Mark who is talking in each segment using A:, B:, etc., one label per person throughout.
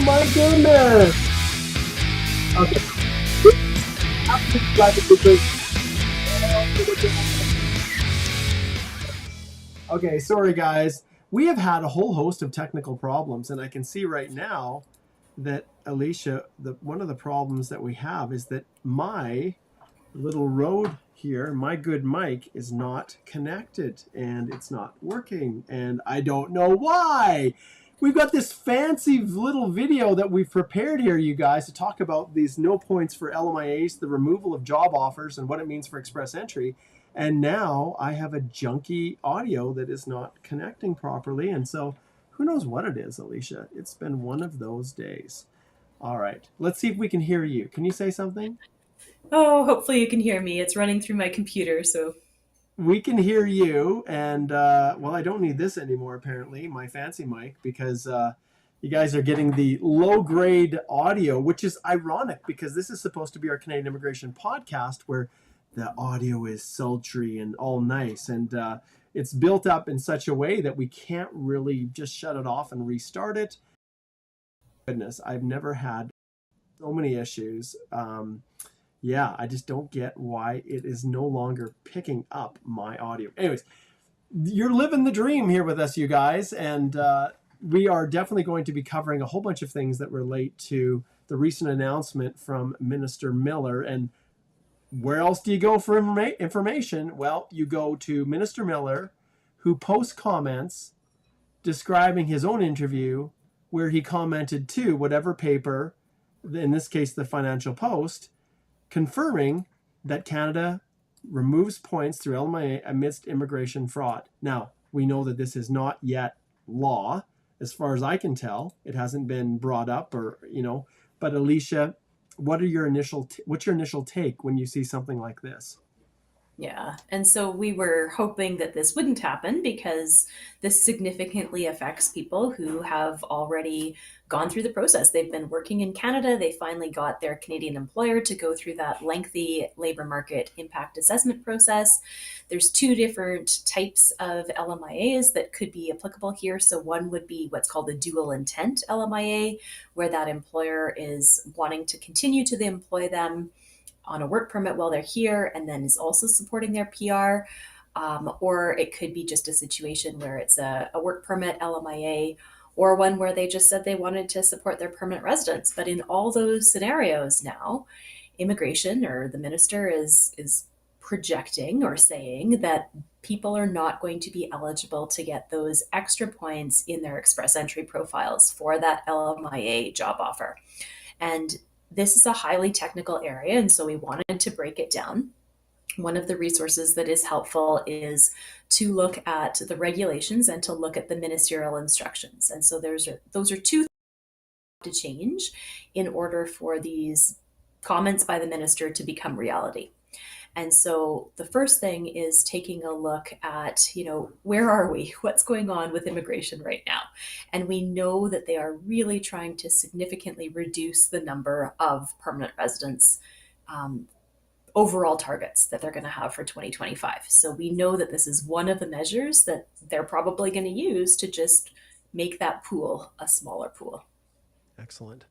A: Oh my goodness. Okay. Okay, sorry guys. We have had a whole host of technical problems, and I can see right now that Alicia, one of the problems that we have is that my little Rode here, my good mic is not connected and it's not working, and I don't know why. We've got this fancy little video that we've prepared here, you guys, to talk about these no points for LMIAs, the removal of job offers, and what it means for express entry. And now I have a junky audio that is not connecting properly. And so who knows what it is, Alicia? It's been one of those days. All right, let's see if we can hear you. Can you say something?
B: Oh, hopefully you can hear me. It's running through my computer, so
A: We can hear you, and well, I don't need this anymore, apparently, my fancy mic, because you guys are getting the low-grade audio, which is ironic because this is supposed to be our Canadian Immigration podcast where the audio is sultry and all nice, and it's built up in such a way that we can't really just shut it off and restart it. Goodness, I've never had so many issues. Yeah, I just don't get why it is no longer picking up my audio. Anyways, you're living the dream here with us, you guys, and we are definitely going to be covering a whole bunch of things that relate to the recent announcement from Minister Miller. And where else do you go for information? Well, you go to Minister Miller, who posts comments describing his own interview, where he commented to whatever paper, in this case the Financial Post, confirming that Canada removes points through LMIA amidst immigration fraud. Now, we know that this is not yet law, as far as I can tell. It hasn't been brought up, or But Alicia, what's your initial take when you see something like this?
B: yeah. And so we were hoping that this wouldn't happen because this significantly affects people who have already gone through the process. They've been working in Canada. They finally got their Canadian employer to go through that lengthy labor market impact assessment process. There's two different types of LMIAs that could be applicable here. So one would be what's called a dual intent LMIA, where that employer is wanting to continue to employ them on a work permit while they're here and then is also supporting their PR. Or it could be just a situation where it's a work permit LMIA, or one where they just said they wanted to support their permanent residents. But in all those scenarios now, immigration or the minister is projecting or saying that people are not going to be eligible to get those extra points in their express entry profiles for that LMIA job offer. And this is a highly technical area, and so we wanted to break it down. One of the resources that is helpful is to look at the regulations and to look at the ministerial instructions. And so those are two things to change in order for these comments by the minister to become reality. And so the first thing is taking a look at, where are we? What's going on with immigration right now? And we know that they are really trying to significantly reduce the number of permanent residents overall targets that they're going to have for 2025. So we know that this is one of the measures that they're probably going to use to just make that pool a smaller pool.
A: Excellent.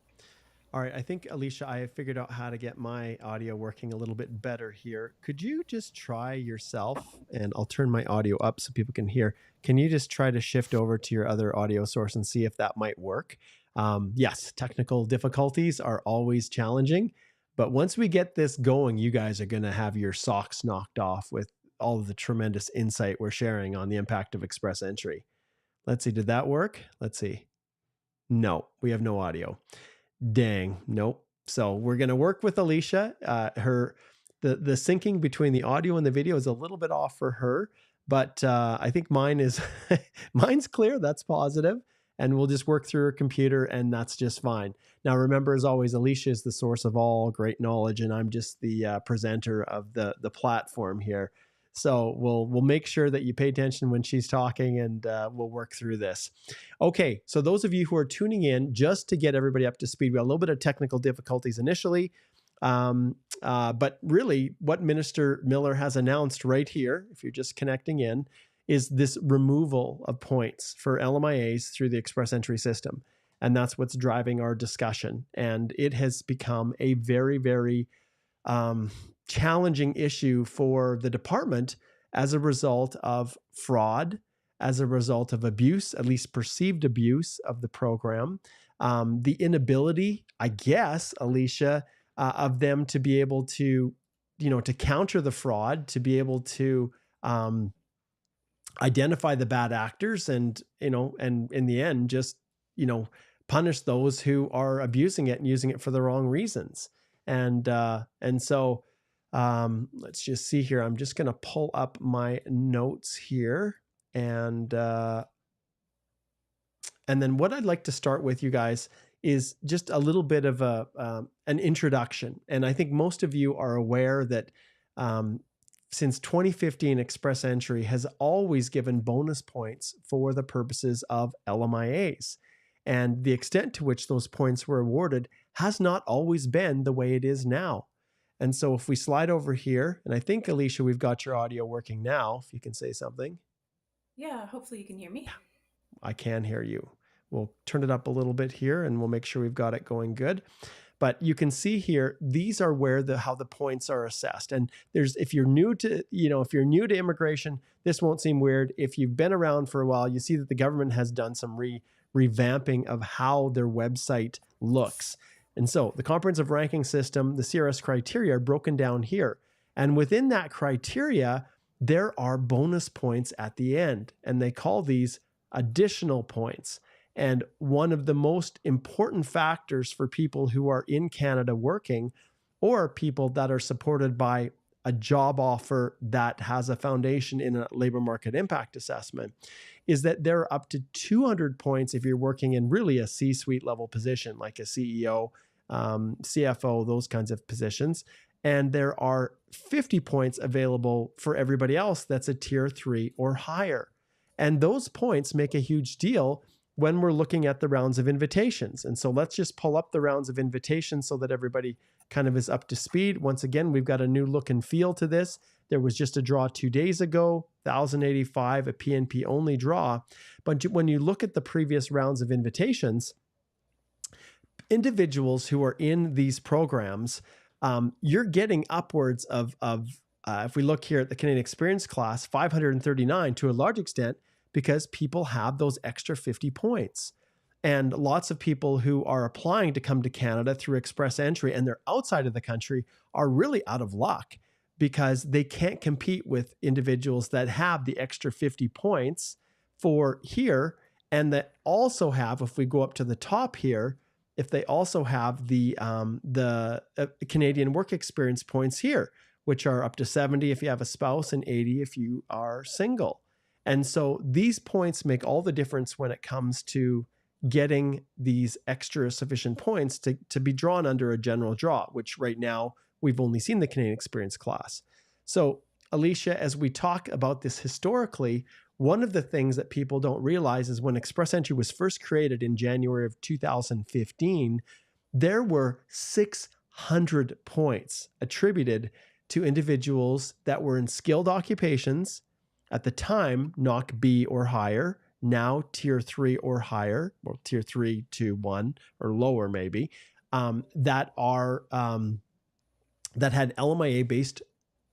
A: All right, I think, Alicia, I have figured out how to get my audio working a little bit better here. Could you just try yourself, and I'll turn my audio up so people can hear. Can you just try to shift over to your other audio source and see if that might work? Yes, technical difficulties are always challenging, but once we get this going, you guys are going to have your socks knocked off with all of the tremendous insight we're sharing on the impact of express entry. Let's see, did that work? Let's see. No, we have no audio. Dang, nope. So we're going to work with Alicia. The syncing between the audio and the video is a little bit off for her, but I think mine's clear. That's positive. And we'll just work through her computer, and that's just fine. Now, remember, as always, Alicia is the source of all great knowledge, and I'm just the presenter of the platform here. So we'll make sure that you pay attention when she's talking, and we'll work through this. Okay, so those of you who are tuning in, just to get everybody up to speed, we had a little bit of technical difficulties initially, but really what Minister Miller has announced right here, if you're just connecting in, is this removal of points for LMIAs through the express entry system. And that's what's driving our discussion. And it has become a very, very challenging issue for the department as a result of fraud, as a result of abuse, at least perceived abuse of the program, the inability, I guess, Alicia, of them to be able to, to counter the fraud, to be able to identify the bad actors, and and in the end, just punish those who are abusing it and using it for the wrong reasons. And so let's just see here. I'm just going to pull up my notes here, and then what I'd like to start with, you guys, is just a little bit of an introduction. And I think most of you are aware that since 2015, Express Entry has always given bonus points for the purposes of LMIAs. And the extent to which those points were awarded has not always been the way it is now. And so if we slide over here, and I think, Alicia, we've got your audio working now, if you can say something.
B: Yeah, hopefully you can hear me.
A: I can hear you. We'll turn it up a little bit here, and we'll make sure we've got it going good. But you can see here, these are where how the points are assessed. And if you're new to immigration, this won't seem weird. If you've been around for a while, you see that the government has done some revamping of how their website looks. And so the comprehensive ranking system, the CRS criteria, are broken down here. And within that criteria, there are bonus points at the end, and they call these additional points. And one of the most important factors for people who are in Canada working, or people that are supported by a job offer that has a foundation in a labor market impact assessment, is that there are up to 200 points if you're working in really a C-suite level position, like a CEO, CFO, those kinds of positions. And there are 50 points available for everybody else that's a tier 3 or higher. And those points make a huge deal when we're looking at the rounds of invitations. And so let's just pull up the rounds of invitations so that everybody kind of is up to speed. Once again, we've got a new look and feel to this. There was just a draw 2 days ago, 1,085, a PNP only draw. But when you look at the previous rounds of invitations, individuals who are in these programs, you're getting upwards of if we look here at the Canadian Experience class, 539 to a large extent, because people have those extra 50 points. And lots of people who are applying to come to Canada through Express Entry and they're outside of the country are really out of luck because they can't compete with individuals that have the extra 50 points for here, and that also have, if we go up to the top here, if they also have the Canadian work experience points here, which are up to 70 if you have a spouse and 80 if you are single. And so these points make all the difference when it comes to getting these extra sufficient points to be drawn under a general draw, which right now we've only seen the Canadian Experience class. So Alicia, as we talk about this historically, one of the things that people don't realize is when Express Entry was first created in January of 2015, there were 600 points attributed to individuals that were in skilled occupations, at the time, NOC B or higher, now tier 3 or higher, or tier 3 to 1 or lower maybe, that had LMIA-based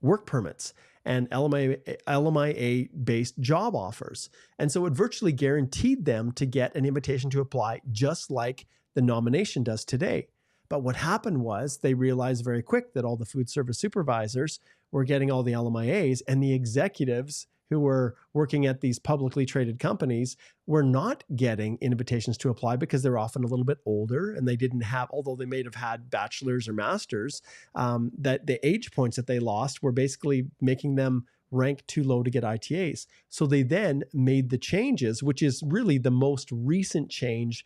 A: work permits and LMIA-based job offers. And so it virtually guaranteed them to get an invitation to apply, just like the nomination does today. But what happened was they realized very quick that all the food service supervisors were getting all the LMIAs, and the executives who were working at these publicly traded companies were not getting invitations to apply because they're often a little bit older and they didn't have, although they may have had bachelor's or master's, that the age points that they lost were basically making them rank too low to get ITAs. So they then made the changes, which is really the most recent change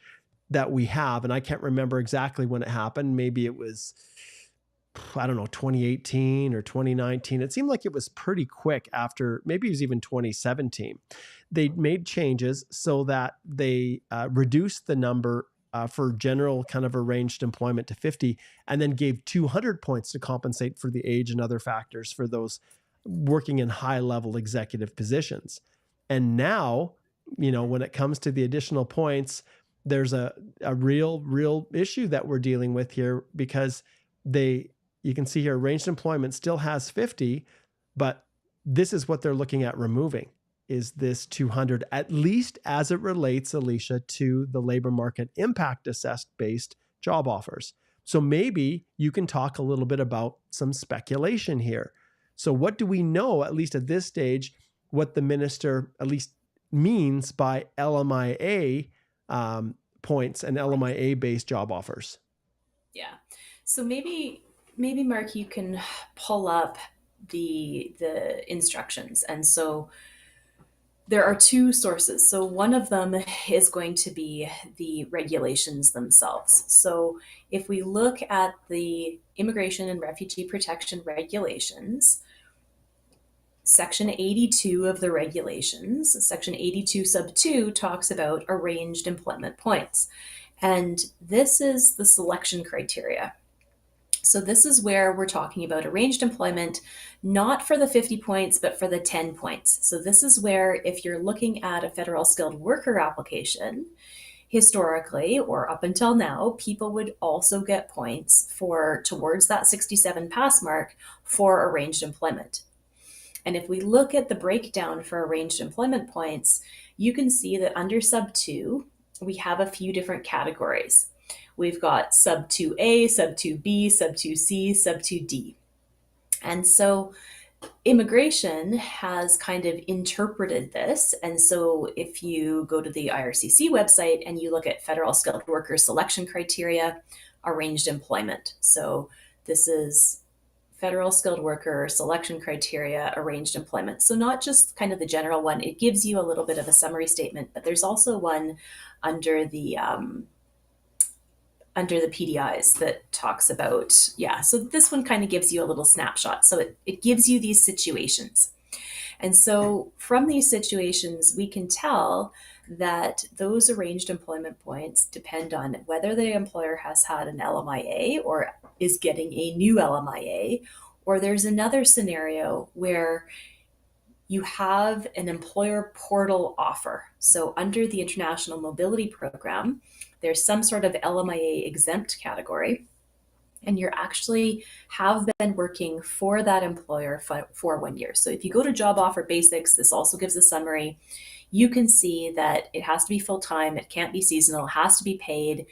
A: that we have. And I can't remember exactly when it happened. Maybe it was, I don't know, 2018 or 2019. It seemed like it was pretty quick after, maybe it was even 2017. They made changes so that they reduced the number for general kind of arranged employment to 50, and then gave 200 points to compensate for the age and other factors for those working in high-level executive positions. And now, when it comes to the additional points, there's a real issue that we're dealing with here, because you can see here, arranged employment still has 50, but this is what they're looking at removing, is this 200, at least as it relates, Alicia, to the labor market impact assessed based job offers. So maybe you can talk a little bit about some speculation here. So what do we know, at least at this stage, what the minister at least means by LMIA points and LMIA-based job offers?
B: Yeah. So maybe Mark, you can pull up the instructions. And so there are two sources. So one of them is going to be the regulations themselves. So if we look at the Immigration and Refugee Protection Regulations, Section 82 of the regulations, Section 82 sub 2, talks about arranged employment points. And this is the selection criteria. So this is where we're talking about arranged employment, not for the 50 points, but for the 10 points. So this is where, if you're looking at a federal skilled worker application, historically, or up until now, people would also get points towards that 67 pass mark for arranged employment. And if we look at the breakdown for arranged employment points, you can see that under sub 2, we have a few different categories. We've got sub 2A, sub 2B, sub 2C, sub 2D. And so immigration has kind of interpreted this. And so if you go to the IRCC website and you look at federal skilled worker selection criteria, arranged employment. So this is federal skilled worker selection criteria, arranged employment. So not just kind of the general one, it gives you a little bit of a summary statement, but there's also one under the PDIs that talks about, so this one kind of gives you a little snapshot. So it gives you these situations. And so from these situations, we can tell that those arranged employment points depend on whether the employer has had an LMIA or is getting a new LMIA, or there's another scenario where you have an employer portal offer. So under the International Mobility Program, there's some sort of LMIA exempt category, and you're actually have been working for that employer for 1 year. So if you go to Job Offer Basics, this also gives a summary. You can see that it has to be full-time, it can't be seasonal, it has to be paid.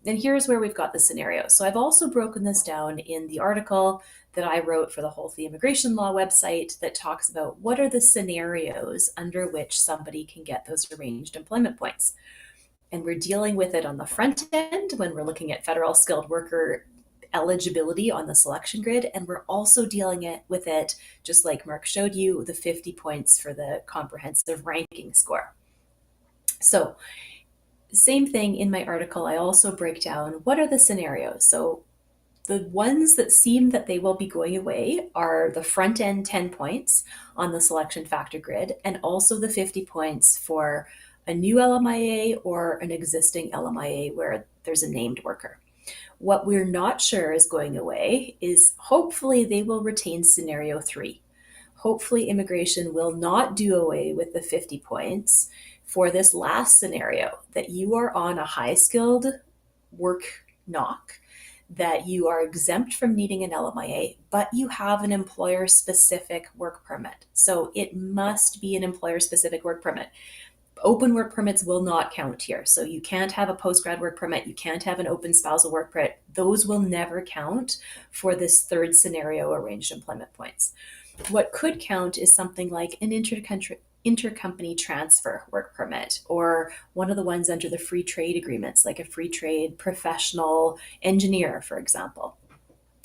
B: And here's where we've got the scenario. So I've also broken this down in the article that I wrote for the Healthy Immigration Law website that talks about what are the scenarios under which somebody can get those arranged employment points. And we're dealing with it on the front end when we're looking at federal skilled worker eligibility on the selection grid. And we're also dealing with it, just like Mark showed you, the 50 points for the comprehensive ranking score. So same thing in my article, I also break down what are the scenarios. So the ones that seem that they will be going away are the front end 10 points on the selection factor grid, and also the 50 points for a new LMIA or an existing LMIA where there's a named worker. What we're not sure is going away is hopefully they will retain scenario 3. Hopefully immigration will not do away with the 50 points for this last scenario, that you are on a high-skilled work knock, that you are exempt from needing an LMIA, but you have an employer-specific work permit. So it must be an employer-specific work permit. Open work permits will not count here. So you can't have a post-grad work permit, you can't have an open spousal work permit. Those will never count for this third scenario, arranged employment points. What could count is something like an intercompany transfer work permit, or one of the ones under the free trade agreements, like a free trade professional engineer, for example.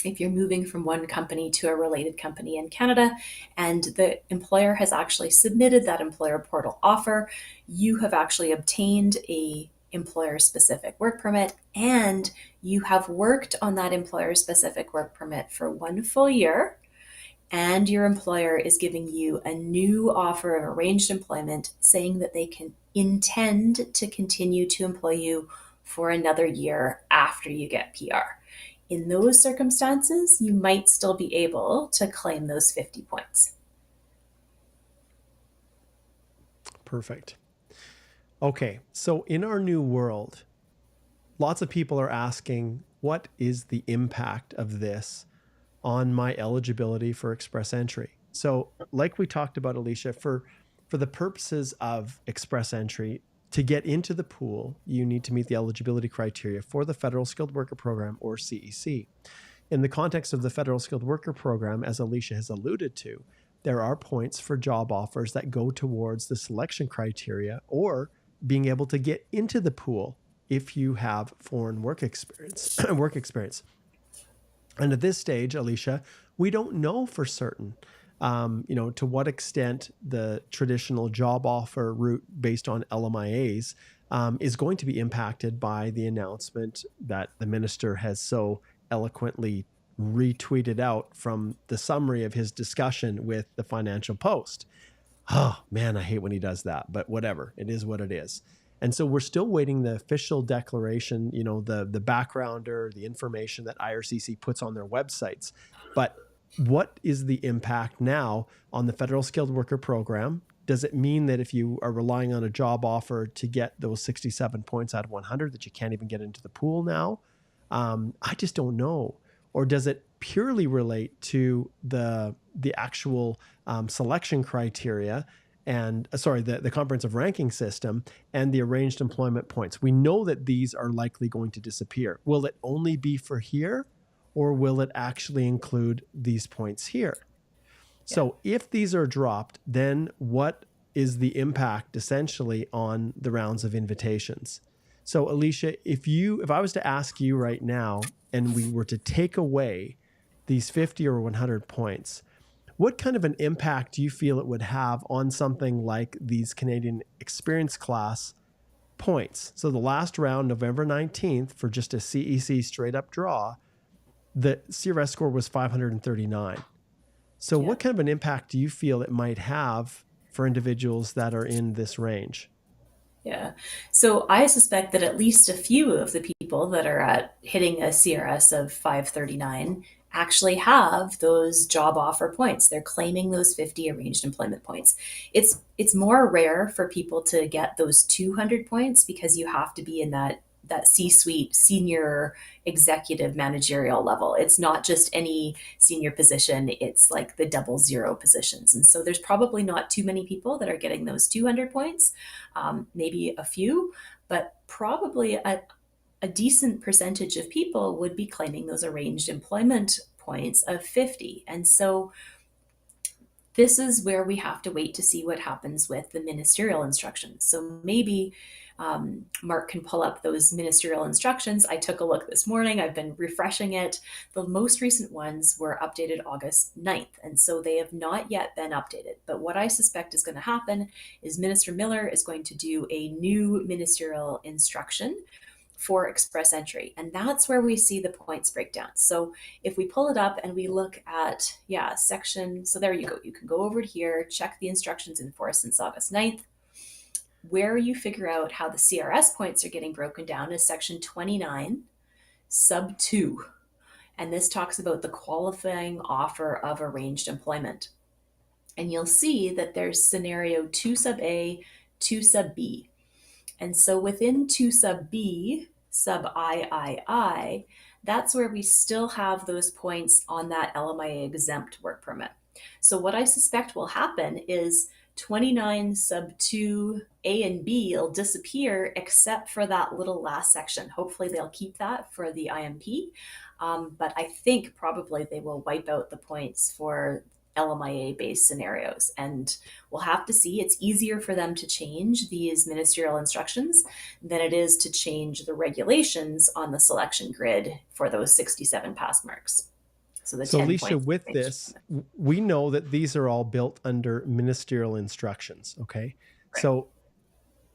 B: If you're moving from one company to a related company in Canada and the employer has actually submitted that employer portal offer, you have actually obtained a employer-specific work permit, and you have worked on that employer-specific work permit for 1 full year, and your employer is giving you a new offer of arranged employment saying that they can intend to continue to employ you for another year after you get PR. In those circumstances, you might still be able to claim those 50 points.
A: Perfect. Okay, so in our new world, lots of people are asking, what is the impact of this on my eligibility for express entry? So, like we talked about, Alicia, for the purposes of express entry, to get into the pool, you need to meet the eligibility criteria for the Federal Skilled Worker Program, or CEC. In the context of the Federal Skilled Worker Program, as Alicia has alluded to, there are points for job offers that go towards the selection criteria or being able to get into the pool if you have foreign work experience. work experience. And at this stage, Alicia, we don't know for certain, to what extent the traditional job offer route based on LMIAs is going to be impacted by the announcement that the minister has so eloquently retweeted out from the summary of his discussion with the Financial Post. Oh man, I hate when he does that, but whatever, it is what it is. And so we're still waiting the official declaration, the backgrounder, the information that IRCC puts on their websites. But what is the impact now on the Federal Skilled Worker Program? Does it mean that if you are relying on a job offer to get those 67 points out of 100 that you can't even get into the pool now? I just don't know. Or does it purely relate to the actual selection criteria and the comprehensive ranking system and the arranged employment points? We know that these are likely going to disappear. Will it only be for here, or will it actually include these points here? Yeah. So if these are dropped, then what is the impact essentially on the rounds of invitations? So Alicia, if I was to ask you right now, and we were to take away these 50 or 100 points, what kind of an impact do you feel it would have on something like these Canadian Experience Class points? So the last round, November 19th, for just a CEC straight up draw, the CRS score was 539. So what kind of an impact do you feel it might have for individuals that are in this range?
B: Yeah. So I suspect that at least a few of the people that are at hitting a CRS of 539 actually have those job offer points. They're claiming those 50 arranged employment points. It's more rare for people to get those 200 points because you have to be in that C-suite senior executive managerial level. It's not just any senior position, it's like the 00 positions. And so there's probably not too many people that are getting those 200 points, maybe a few, but probably a decent percentage of people would be claiming those arranged employment points of 50. And so this is where we have to wait to see what happens with the ministerial instructions. So maybe Mark can pull up those ministerial instructions. I took a look this morning. I've been refreshing it. The most recent ones were updated August 9th, and so they have not yet been updated. But what I suspect is going to happen is Minister Miller is going to do a new ministerial instruction for express entry. And that's where we see the points breakdown. So if we pull it up and we look at, section, so there you go. You can go over here, check the instructions in force since August 9th. Where you figure out how the CRS points are getting broken down is section 29, sub 2. And this talks about the qualifying offer of arranged employment. And you'll see that there's scenario 2 sub A, 2 sub B. And so within 2 sub B, sub III, that's where we still have those points on that LMIA exempt work permit. So what I suspect will happen is 29 sub 2 A and B will disappear except for that little last section. Hopefully they'll keep that for the IMP, but I think probably they will wipe out the points for LMIA-based scenarios, and we'll have to see. It's easier for them to change these ministerial instructions than it is to change the regulations on the selection grid for those 67 pass marks. So
A: Alicia, with this, we know that these are all built under ministerial instructions, okay? Right. So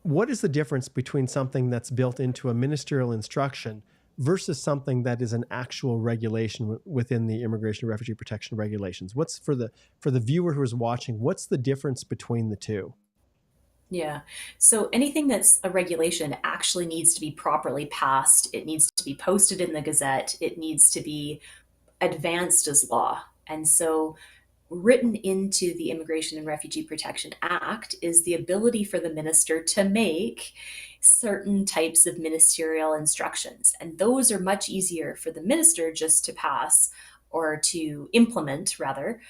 A: what is the difference between something that's built into a ministerial instruction versus something that is an actual regulation within the Immigration and Refugee Protection Regulations? What's for the viewer who is watching, what's the difference between the two?
B: Yeah. So anything that's a regulation actually needs to be properly passed. It needs to be posted in the Gazette. It needs to be advanced as law. And so written into the Immigration and Refugee Protection Act is the ability for the minister to make certain types of ministerial instructions. And those are much easier for the minister just to pass or to implement, rather,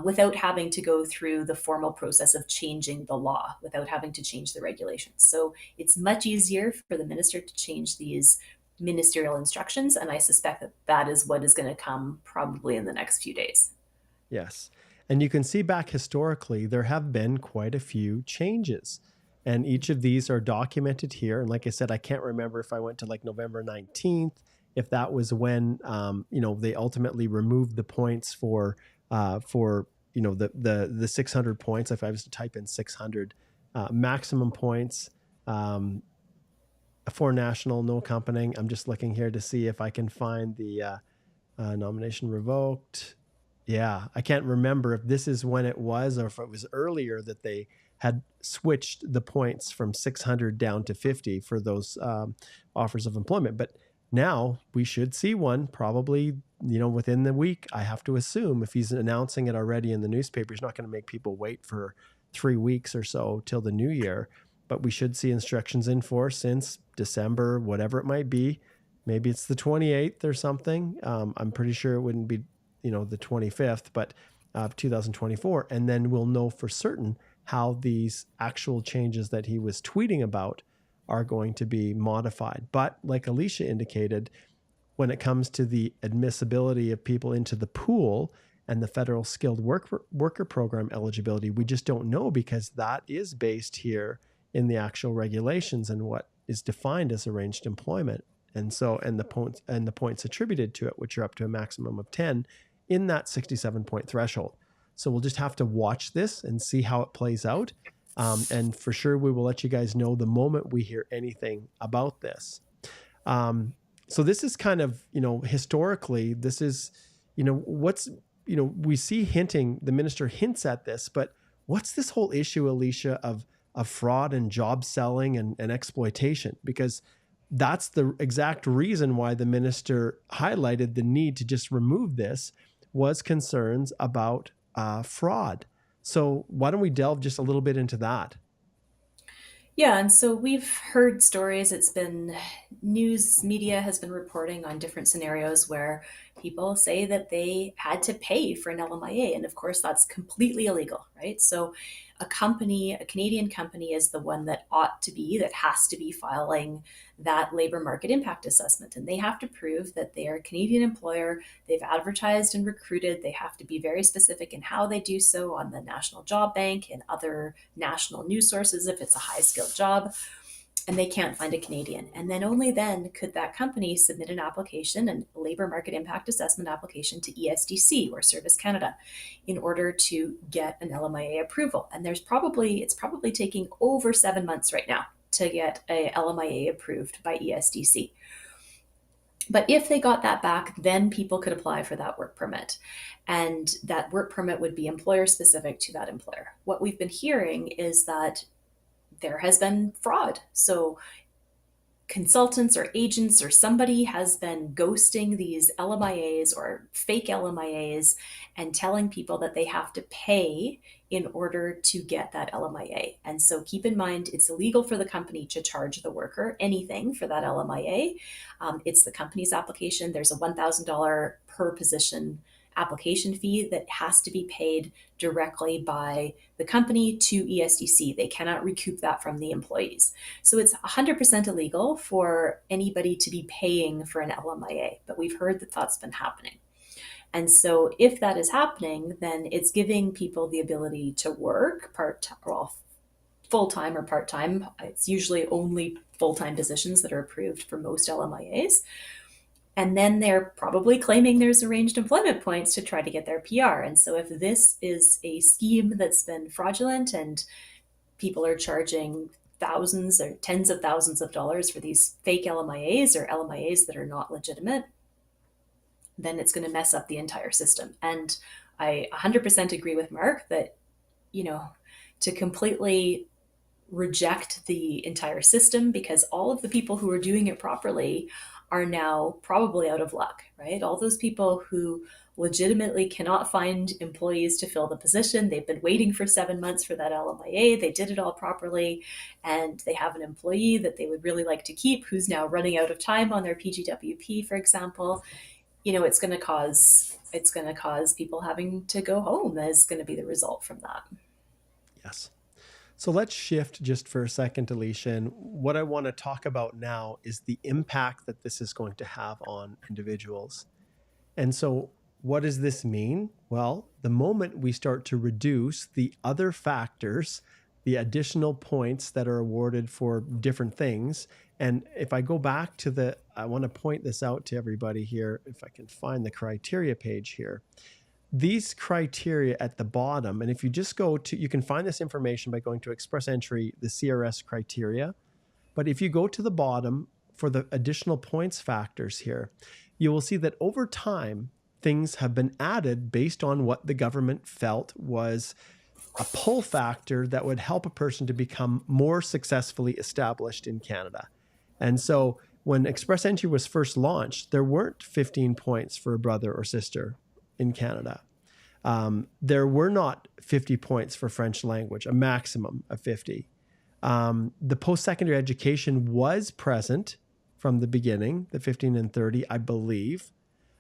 B: without having to go through the formal process of changing the law, without having to change the regulations. So it's much easier for the minister to change these ministerial instructions. And I suspect that that is what is going to come probably in the next few days.
A: Yes. And you can see back historically, there have been quite a few changes. And each of these are documented here. And like I said, I can't remember if I went to like November 19th, if that was when, they ultimately removed the points for the 600 points. If I was to type in 600 maximum points for national, no accompanying. I'm just looking here to see if I can find the nomination revoked. Yeah, I can't remember if this is when it was or if it was earlier that they had switched the points from 600 down to 50 for those offers of employment. But now we should see one probably, within the week. I have to assume if he's announcing it already in the newspaper, he's not going to make people wait for 3 weeks or so till the new year. But we should see instructions in force since December, whatever it might be. Maybe it's the 28th or something. I'm pretty sure it wouldn't be the 25th, but 2024. And then we'll know for certain how these actual changes that he was tweeting about are going to be modified. But like Alicia indicated, when it comes to the admissibility of people into the pool and the federal skilled worker program eligibility, we just don't know, because that is based here in the actual regulations and what is defined as arranged employment. And so, and the points attributed to it, which are up to a maximum of 10 in that 67 point threshold. So we'll just have to watch this and see how it plays out. And for sure, we will let you guys know the moment we hear anything about this. So this is kind of, historically, this is, we see the minister hints at this, but what's this whole issue, Alicia, of fraud and job selling and exploitation? Because that's the exact reason why the minister highlighted the need to just remove this, was concerns about fraud. So why don't we delve just a little bit into that?
B: Yeah, and so we've heard stories. It's been news media has been reporting on different scenarios where people say that they had to pay for an LMIA. And of course, that's completely illegal, right? So a Canadian company is the one that has to be filing that labor market impact assessment. And they have to prove that they are a Canadian employer. They've advertised and recruited. They have to be very specific in how they do so on the National Job Bank and other national news sources if it's a high skilled job. And they can't find a Canadian. And then only then could that company submit an application, a labor market impact assessment application to ESDC or Service Canada in order to get an LMIA approval. And it's probably taking over 7 months right now to get a LMIA approved by ESDC. But if they got that back, then people could apply for that work permit. And that work permit would be employer specific to that employer. What we've been hearing is that there has been fraud. So consultants or agents or somebody has been ghosting these LMIAs or fake LMIAs and telling people that they have to pay in order to get that LMIA. And so keep in mind, it's illegal for the company to charge the worker anything for that LMIA. It's the company's application. There's a $1,000 per position application fee that has to be paid directly by the company to ESDC. They cannot recoup that from the employees. So it's 100% illegal for anybody to be paying for an LMIA, but we've heard that that's been happening. And so if that is happening, then it's giving people the ability to work full-time or part-time. It's usually only full-time positions that are approved for most LMIAs. And then they're probably claiming there's arranged employment points to try to get their PR. And so if this is a scheme that's been fraudulent and people are charging thousands or tens of thousands of dollars for these fake LMIAs or LMIAs that are not legitimate, then it's going to mess up the entire system. And I 100% agree with Mark that, to completely reject the entire system, because all of the people who are doing it properly are now probably out of luck, right? All those people who legitimately cannot find employees to fill the position. They've been waiting for 7 months for that LMIA. They did it all properly, and they have an employee that they would really like to keep who's now running out of time on their PGWP, for example. It's going to cause people having to go home. Is going to be the result from that.
A: Yes. So let's shift just for a second, Alicia. And what I want to talk about now is the impact that this is going to have on individuals. And so what does this mean? Well, the moment we start to reduce the other factors, the additional points that are awarded for different things. And if I go back to I want to point this out to everybody here, if I can find the criteria page here. These criteria at the bottom, and if you just go to, you can find this information by going to Express Entry, the CRS criteria. But if you go to the bottom for the additional points factors here, you will see that over time, things have been added based on what the government felt was a pull factor that would help a person to become more successfully established in Canada. And so when Express Entry was first launched, there weren't 15 points for a brother or sister in Canada. There were not 50 points for French language, a maximum of 50. The post-secondary education was present from the beginning, the 15 and 30, I believe.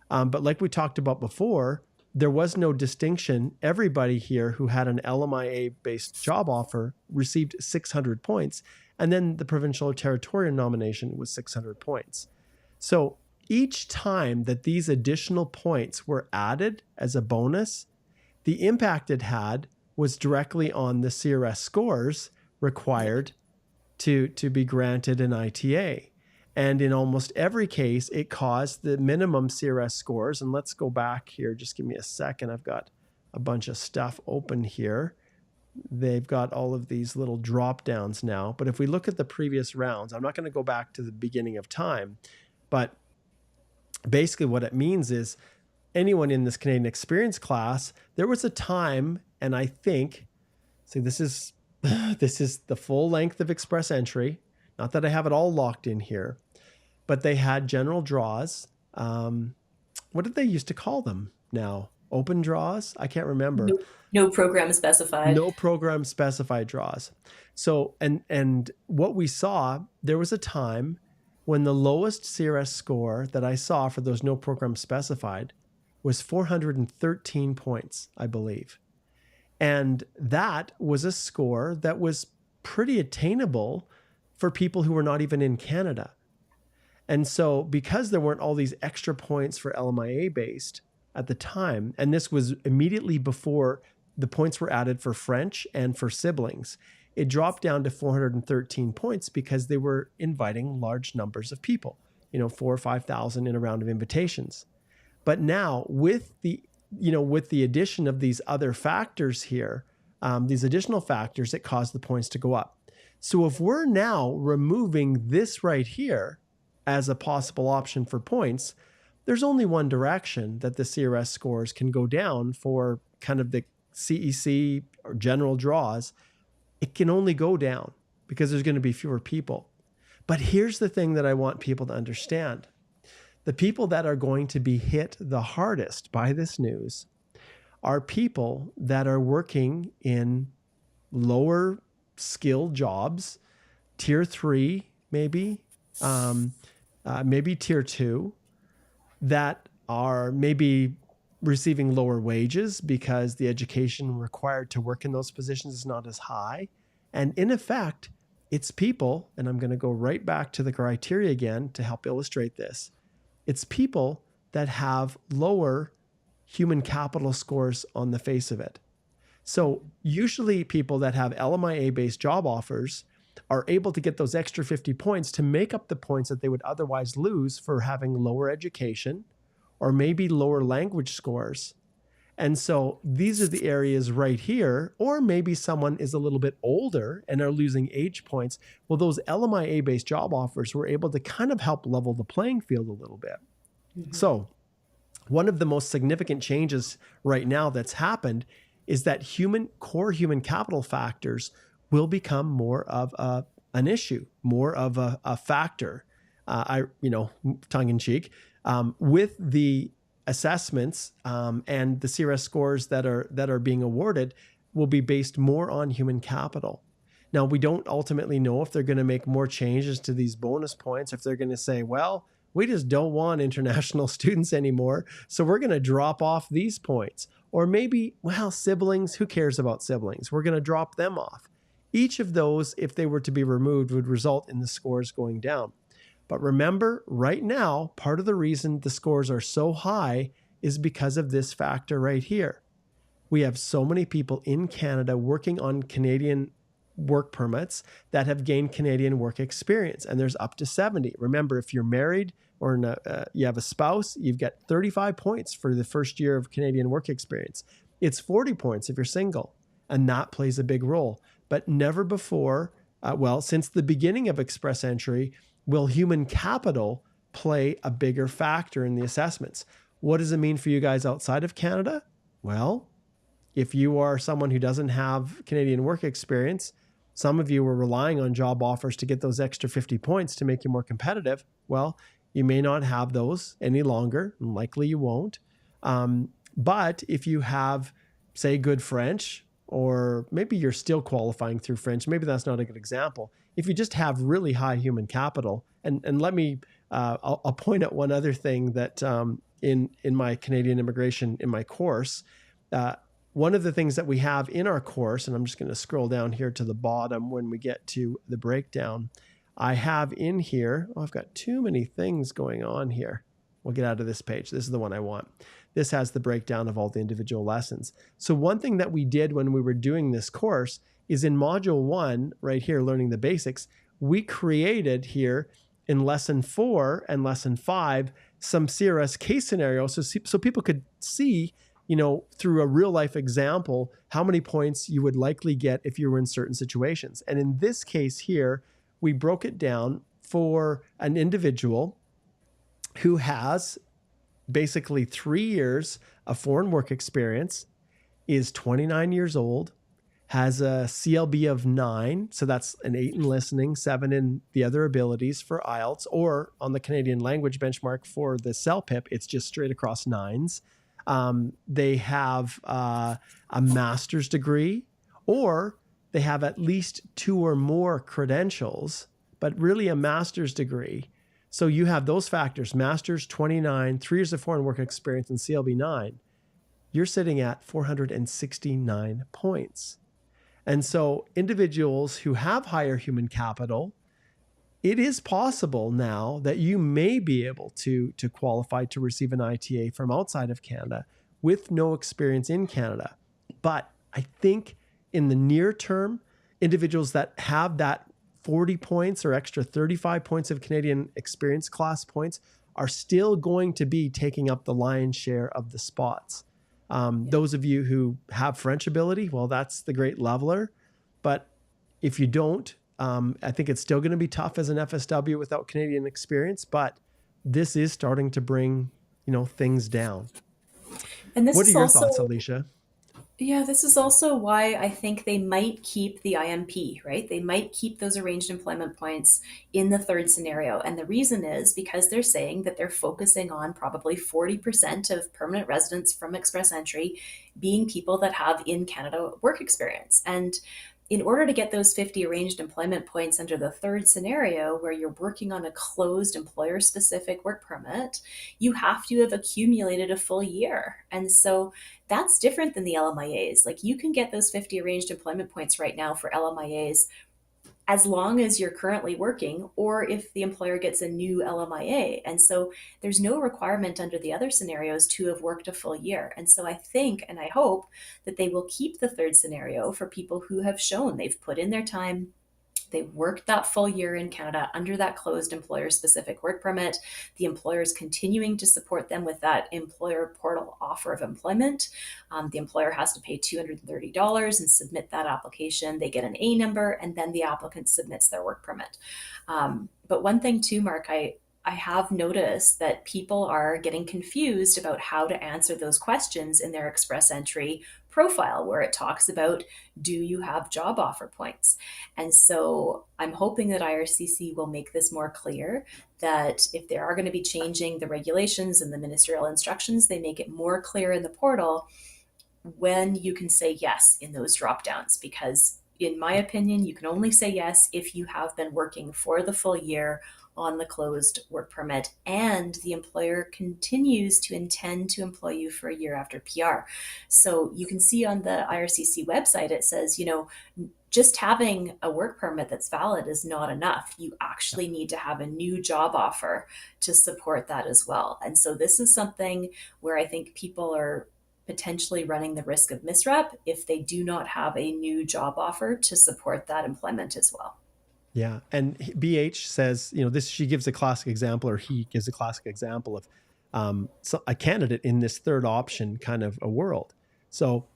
A: But like we talked about before, there was no distinction. Everybody here who had an LMIA-based job offer received 600 points. And then the provincial or territorial nomination was 600 points. So each time that these additional points were added as a bonus, the impact it had was directly on the CRS scores required to be granted an ITA. And in almost every case, it caused the minimum CRS scores. And let's go back here. Just give me a second. I've got a bunch of stuff open here. They've got all of these little drop downs now. But if we look at the previous rounds, I'm not going to go back to the beginning of time, but basically what it means is anyone in this Canadian experience class, there was a time, and I think, see, this is the full length of Express Entry. Not that I have it all locked in here, but they had general draws. What did they used to call them now? Open draws? I can't remember.
B: No program specified.
A: No program specified draws. So, and what we saw, there was a time when the lowest CRS score that I saw for those no program specified was 413 points, I believe. And that was a score that was pretty attainable for people who were not even in Canada. And so because there weren't all these extra points for LMIA based at the time, and this was immediately before the points were added for French and for siblings, it dropped down to 413 points because they were inviting large numbers of people, 4,000 or 5,000 in a round of invitations. But now with the addition of these other factors here, these additional factors, it caused the points to go up. So if we're now removing this right here as a possible option for points, there's only one direction that the CRS scores can go down for kind of the CEC or general draws. It can only go down because there's going to be fewer people. But here's the thing that I want people to understand. The people that are going to be hit the hardest by this news are people that are working in lower skilled jobs, tier 3, maybe tier 2, that are maybe receiving lower wages because the education required to work in those positions is not as high. And in effect, it's people, and I'm going to go right back to the criteria again to help illustrate this. It's people that have lower human capital scores on the face of it. So usually people that have LMIA-based job offers are able to get those extra 50 points to make up the points that they would otherwise lose for having lower education or maybe lower language scores. And so these are the areas right here, or maybe someone is a little bit older and are losing age points. Well, those LMIA-based job offers were able to kind of help level the playing field a little bit. Mm-hmm. So one of the most significant changes right now that's happened is that core human capital factors will become more of an issue, more of a factor. tongue in cheek, with the assessments and the CRS scores that are being awarded will be based more on human capital. Now, we don't ultimately know if they're going to make more changes to these bonus points, if they're going to say, well, we just don't want international students anymore, so we're going to drop off these points. Or maybe, well, siblings, who cares about siblings? We're going to drop them off. Each of those, if they were to be removed, would result in the scores going down. But remember, right now, part of the reason the scores are so high is because of this factor right here. We have so many people in Canada working on Canadian work permits that have gained Canadian work experience, and there's up to 70. Remember, if you're married or you have a spouse, you've got 35 points for the first year of Canadian work experience. It's 40 points if you're single, and that plays a big role. But never before, since the beginning of Express Entry, will human capital play a bigger factor in the assessments. What does it mean for you guys outside of Canada? Well, if you are someone who doesn't have Canadian work experience, some of you were relying on job offers to get those extra 50 points to make you more competitive. Well, you may not have those any longer, and likely you won't. But if you have, say, good French, or maybe you're still qualifying through French, maybe that's not a good example. If you just have really high human capital, and let me, I'll point out one other thing that in my Canadian immigration, in my course, one of the things that we have in our course, and I'm just going to scroll down here to the bottom when we get to the breakdown, I have in here, I've got too many things going on here. We'll get out of this page. This is the one I want. This has the breakdown of all the individual lessons. So one thing that we did when we were doing this course is in Module 1, right here, Learning the Basics, we created here in Lesson 4 and Lesson 5 some CRS case scenarios so people could see, through a real life example, how many points you would likely get if you were in certain situations. And in this case here, we broke it down for an individual who has basically 3 years of foreign work experience, is 29 years old, has a CLB of 9, so that's an 8 in listening, 7 in the other abilities for IELTS, or on the Canadian language benchmark for the CELPIP, it's just straight across 9s. They have a master's degree, or they have at least 2 or more credentials, but really a master's degree. So you have those factors, master's, 29, 3 years of foreign work experience, and CLB 9. You're sitting at 469 points. And so individuals who have higher human capital, it is possible now that you may be able to qualify to receive an ITA from outside of Canada with no experience in Canada. But I think in the near term, individuals that have that 40 points or extra 35 points of Canadian experience class points are still going to be taking up the lion's share of the spots. Those of you who have French ability, well, that's the great leveler. But if you don't, I think it's still going to be tough as an FSW without Canadian experience, but this is starting to bring, things down.
B: And this
A: what are
B: is
A: your
B: also,
A: thoughts, Alicia?
B: Yeah, this is also why I think they might keep the IMP, right? They might keep those arranged employment points in the third scenario. And the reason is because they're saying that they're focusing on probably 40% of permanent residents from Express Entry being people that have in Canada work experience. And in order to get those 50 arranged employment points under the third scenario, where you're working on a closed employer-specific work permit, you have to have accumulated a full year. And so that's different than the LMIAs. Like, you can get those 50 arranged employment points right now for LMIAs as long as you're currently working, or if the employer gets a new LMIA. And so there's no requirement under the other scenarios to have worked a full year. And so I think, and I hope, that they will keep the third scenario for people who have shown they've put in their time, they worked that full year in Canada under that closed employer-specific work permit. The employer is continuing to support them with that employer portal offer of employment. The employer has to pay $230 and submit that application. They get an A number, and then the applicant submits their work permit. But one thing too, Mark, I I have noticed that people are getting confused about how to answer those questions in their Express Entry profile, where it talks about, do you have job offer points? And so I'm hoping that IRCC will make this more clear, that if they are going to be changing the regulations and the ministerial instructions, they make it more clear in the portal when you can say yes in those drop downs. Because, in my opinion, you can only say yes if you have been working for the full year on the closed work permit and the employer continues to intend to employ you for a year after PR. So you can see on the IRCC website, it says, just having a work permit that's valid is not enough. You actually need to have a new job offer to support that as well. And so this is something where I think people are potentially running the risk of misrep if they do not have a new job offer to support that employment as well.
A: Yeah. And BH says, this, she gives a classic example, or he gives a classic example of a candidate in this third option kind of a world. So,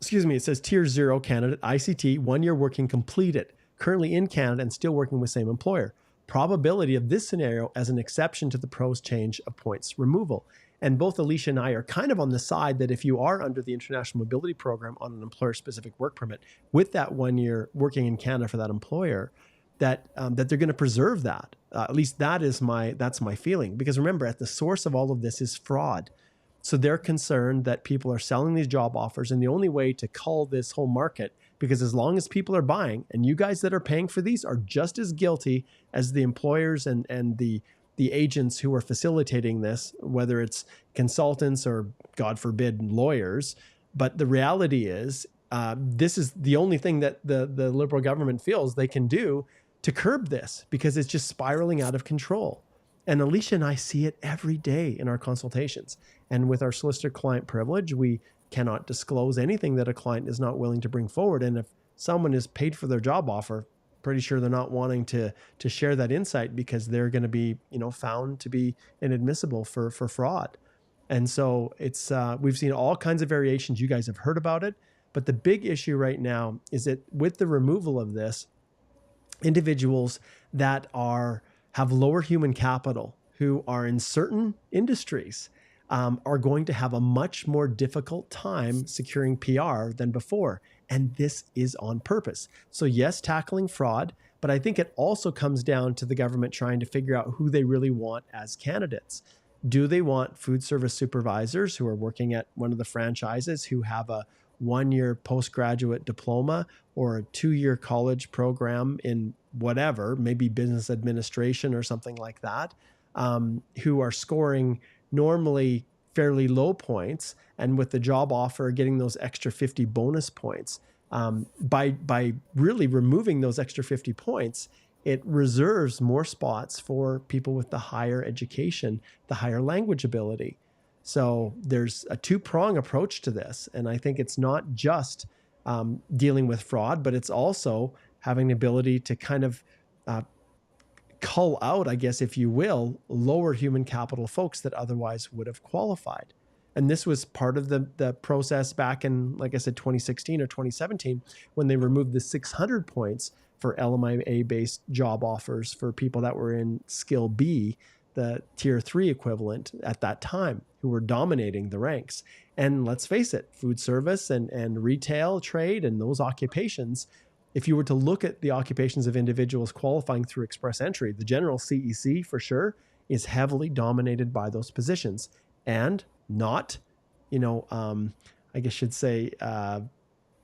A: it says tier 0 candidate, ICT, 1 year working completed, currently in Canada and still working with same employer. Probability of this scenario as an exception to the pros change of points removal. And both Alicia and I are kind of on the side that if you are under the International Mobility Program on an employer-specific work permit with that 1 year working in Canada for that employer, that they're going to preserve that. At least that's my feeling. Because remember, at the source of all of this is fraud. So they're concerned that people are selling these job offers, and the only way to cull this whole market, because as long as people are buying, and you guys that are paying for these are just as guilty as the employers and the agents who are facilitating this, whether it's consultants or, God forbid, lawyers. But the reality is, this is the only thing that the Liberal government feels they can do to curb this, because it's just spiraling out of control. And Alicia and I see it every day in our consultations. And with our solicitor-client privilege, we cannot disclose anything that a client is not willing to bring forward. And if someone is paid for their job offer, pretty sure they're not wanting to share that insight, because they're going to be, found to be inadmissible for fraud. And so it's we've seen all kinds of variations. You guys have heard about it. But the big issue right now is that with the removal of this, individuals that have lower human capital, who are in certain industries, are going to have a much more difficult time securing PR than before. And this is on purpose. So yes, tackling fraud, but I think it also comes down to the government trying to figure out who they really want as candidates. Do they want food service supervisors who are working at one of the franchises, who have a 1 year postgraduate diploma or a 2 year college program in whatever, maybe business administration or something like that, who are scoring normally fairly low points, and with the job offer getting those extra 50 bonus points? By really removing those extra 50 points, it reserves more spots for people with the higher education, the higher language ability. So there's a two-prong approach to this. And I think it's not just dealing with fraud, but it's also having the ability to kind of cull out, I guess, if you will, lower human capital folks that otherwise would have qualified. And this was part of the process back in, like I said, 2016 or 2017, when they removed the 600 points for LMIA-based job offers for people that were in skill B, the tier 3 equivalent at that time, who were dominating the ranks. And let's face it, food service and retail trade and those occupations, if you were to look at the occupations of individuals qualifying through Express Entry, the general CEC for sure is heavily dominated by those positions. And not, I guess should say,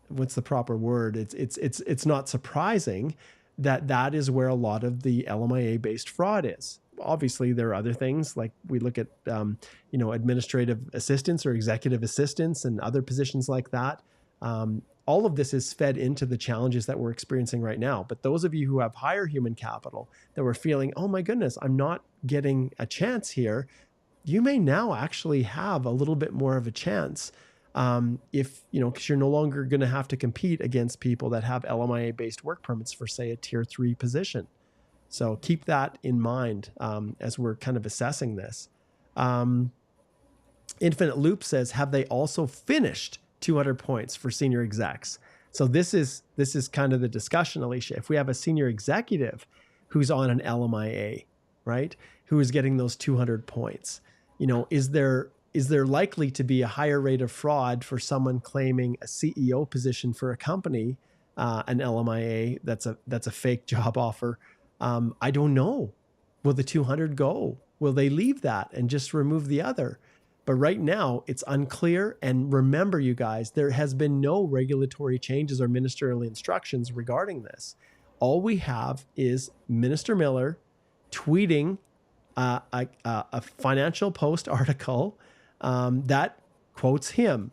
A: what's the proper word? It's not surprising that is where a lot of the LMIA-based fraud is. Obviously, there are other things, like we look at, administrative assistants or executive assistants and other positions like that. All of this is fed into the challenges that we're experiencing right now. But those of you who have higher human capital that were feeling, oh my goodness, I'm not getting a chance here, you may now actually have a little bit more of a chance, if, because you're no longer going to have to compete against people that have LMIA-based work permits for, say, a tier 3 position. So keep that in mind as we're kind of assessing this. Infinite Loop says, have they also finished 200 points for senior execs? So this is kind of the discussion, Alicia. If we have a senior executive who's on an LMIA, right, who is getting those 200 points? Is there likely to be a higher rate of fraud for someone claiming a CEO position for a company, an LMIA that's a fake job offer? I don't know. Will the 200 go? Will they leave that and just remove the other? But right now it's unclear. And remember, you guys, there has been no regulatory changes or ministerial instructions regarding this. All we have is Minister Miller tweeting a Financial Post article that quotes him,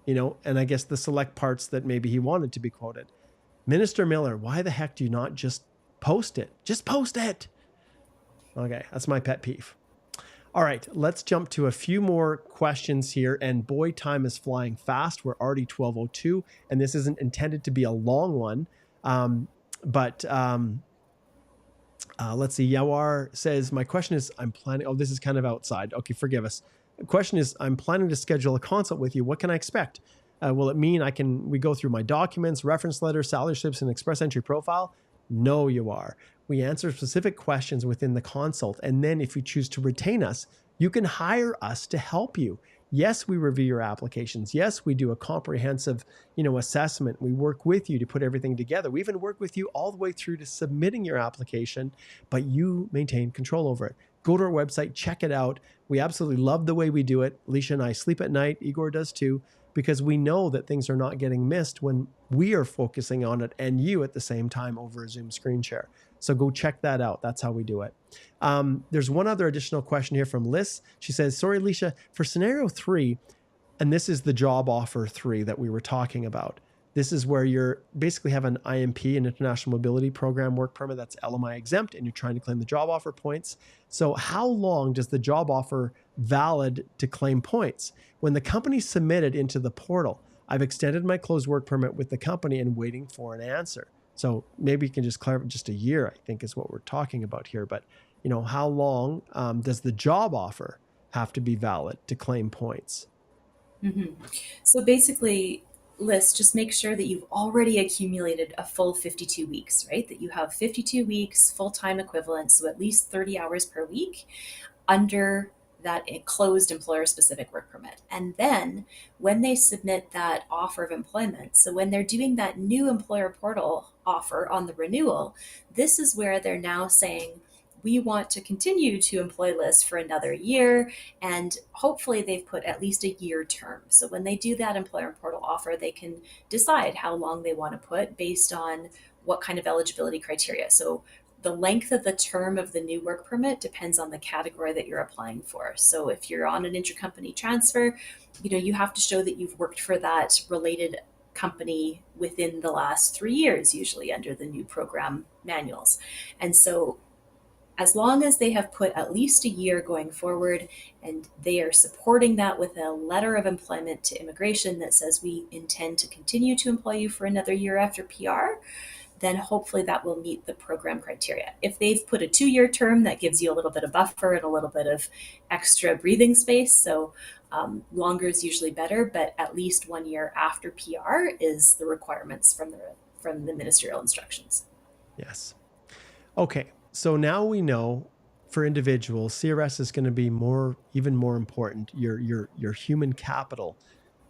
A: and I guess the select parts that maybe he wanted to be quoted. Minister Miller, why the heck do you not just post it? Just post it. Okay, that's my pet peeve. All right, let's jump to a few more questions here. And boy, time is flying fast. We're already 12:02, and this isn't intended to be a long one. Let's see. Yawar says, my question is, this is kind of outside. Okay, forgive us. The question is, I'm planning to schedule a consult with you. What can I expect? Will it mean we go through my documents, reference letters, salary slips, and express entry profile? No, Yawar. We answer specific questions within the consult. And then if you choose to retain us, you can hire us to help you. Yes, we review your applications. Yes, we do a comprehensive, assessment. We work with you to put everything together. We even work with you all the way through to submitting your application, but you maintain control over it. Go to our website, check it out. We absolutely love the way we do it. Alicia and I sleep at night. Igor does too, because we know that things are not getting missed when we are focusing on it and you at the same time over a Zoom screen share. So go check that out. That's how we do it. There's one other additional question here from Liz. She says, sorry, Alicia, for scenario 3, and this is the job offer 3 that we were talking about. This is where you're basically have an IMP, an International Mobility Program work permit that's LMI exempt, and you're trying to claim the job offer points. So how long does the job offer valid to claim points? When the company submitted into the portal, I've extended my closed work permit with the company and waiting for an answer. So maybe you can just clarify, just a year, I think is what we're talking about here. But, how long does the job offer have to be valid to claim points?
B: Mm-hmm. So basically, Liz, just make sure that you've already accumulated a full 52 weeks, right? That you have 52 weeks full-time equivalent, so at least 30 hours per week under that closed employer-specific work permit. And then when they submit that offer of employment, so when they're doing that new employer portal offer on the renewal, this is where they're now saying, we want to continue to employ Liz for another year, and hopefully they've put at least a year term. So when they do that employer portal offer, they can decide how long they want to put based on what kind of eligibility criteria. So the length of the term of the new work permit depends on the category that you're applying for. So if you're on an intercompany transfer, you have to show that you've worked for that related company within the last 3 years, usually under the new program manuals. And so as long as they have put at least a year going forward and they are supporting that with a letter of employment to immigration that says we intend to continue to employ you for another year after PR, then hopefully that will meet the program criteria. If they've put a 2-year term, that gives you a little bit of buffer and a little bit of extra breathing space. So longer is usually better, but at least 1 year after PR is the requirements from the ministerial instructions.
A: Yes. Okay. So now we know for individuals, CRS is going to be even more important. Your human capital,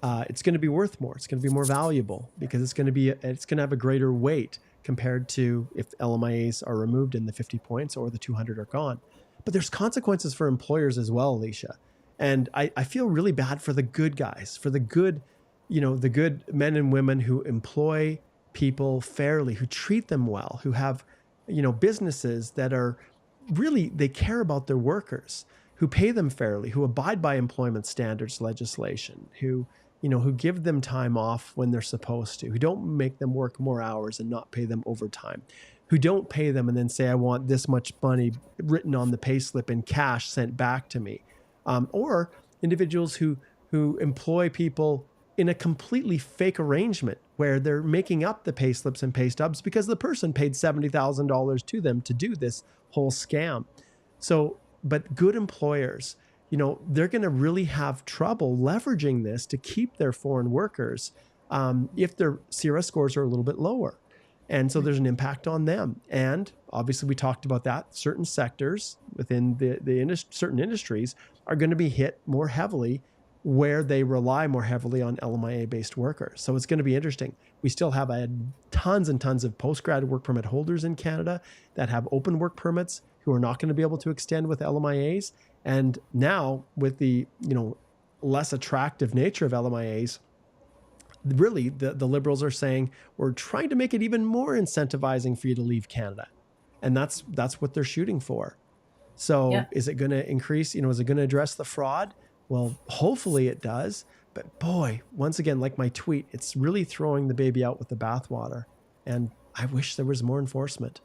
A: it's going to be worth more. It's going to be more valuable because it's going to have a greater weight compared to if LMIAs are removed and the 50 points or the 200 are gone. But there's consequences for employers as well, Alicia. And I feel really bad for the good guys, for the good men and women who employ people fairly, who treat them well, who have businesses that are really, they care about their workers, who pay them fairly, who abide by employment standards legislation, who give them time off when they're supposed to, who don't make them work more hours and not pay them overtime, who don't pay them and then say, I want this much money written on the pay slip in cash sent back to me. Or individuals who employ people in a completely fake arrangement where they're making up the pay slips and pay stubs because the person paid $70,000 to them to do this whole scam. So, but good employers, they're going to really have trouble leveraging this to keep their foreign workers if their CRS scores are a little bit lower. And so there's an impact on them. And obviously we talked about that. Certain sectors within certain industries are going to be hit more heavily where they rely more heavily on LMIA-based workers. So it's going to be interesting. We still have tons and tons of post-grad work permit holders in Canada that have open work permits who are not going to be able to extend with LMIAs. And now with the, less attractive nature of LMIAs, really the Liberals are saying we're trying to make it even more incentivizing for you to leave Canada. And that's what they're shooting for. So Is it going to increase, is it going to address the fraud? Well, hopefully it does. But boy, once again, like my tweet, it's really throwing the baby out with the bathwater. And I wish there was more enforcement.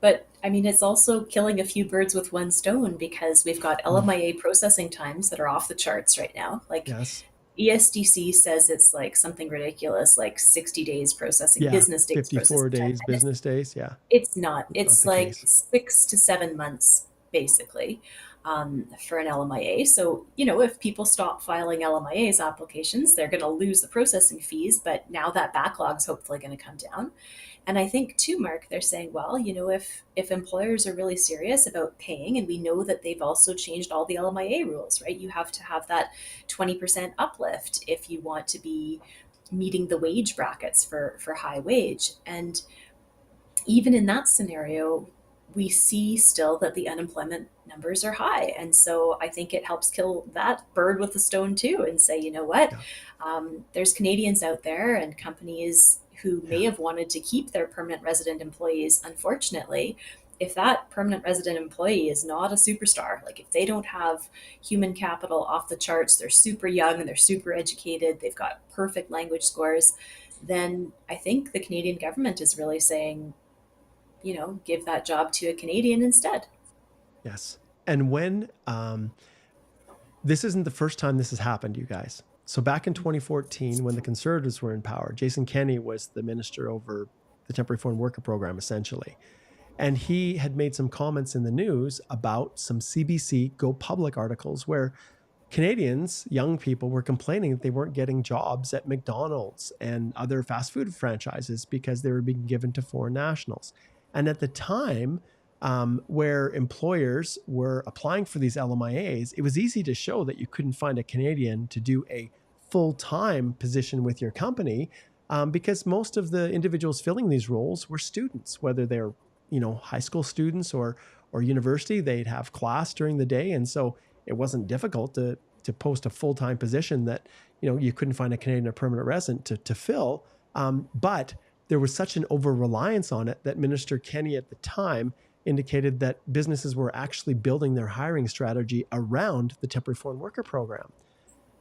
B: But I mean, it's also killing a few birds with one stone, because we've got LMIA processing times that are off the charts right now. Like,
A: yes.
B: ESDC says it's like something ridiculous, like 60 days processing, business days,
A: 54 days, business days. Yeah.
B: It's not. It's like 6 to 7 months, basically, for an LMIA. So, if people stop filing LMIA's applications, they're going to lose the processing fees, but now that backlog's hopefully going to come down. And I think too, Mark, they're saying, well, if employers are really serious about paying, and we know that they've also changed all the LMIA rules, right? You have to have that 20% uplift if you want to be meeting the wage brackets for high wage. And even in that scenario, we see still that the unemployment numbers are high. And so I think it helps kill that bird with a stone too, and say, there's Canadians out there and companies who may have wanted to keep their permanent resident employees. Unfortunately, if that permanent resident employee is not a superstar, like if they don't have human capital off the charts, they're super young and they're super educated, they've got perfect language scores, then I think the Canadian government is really saying, give that job to a Canadian instead.
A: Yes. And when, this isn't the first time this has happened, you guys. So back in 2014, when the Conservatives were in power, Jason Kenney was the minister over the Temporary Foreign Worker Program, essentially. And he had made some comments in the news about some CBC Go Public articles where Canadians, young people, were complaining that they weren't getting jobs at McDonald's and other fast food franchises because they were being given to foreign nationals. And at the time, where employers were applying for these LMIAs, it was easy to show that you couldn't find a Canadian to do a full-time position with your company, because most of the individuals filling these roles were students, whether they're high school students or university. They'd have class during the day, and so it wasn't difficult to post a full-time position that you couldn't find a Canadian or permanent resident to fill. But there was such an over-reliance on it that Minister Kenney at the time indicated that businesses were actually building their hiring strategy around the Temporary Foreign Worker Program.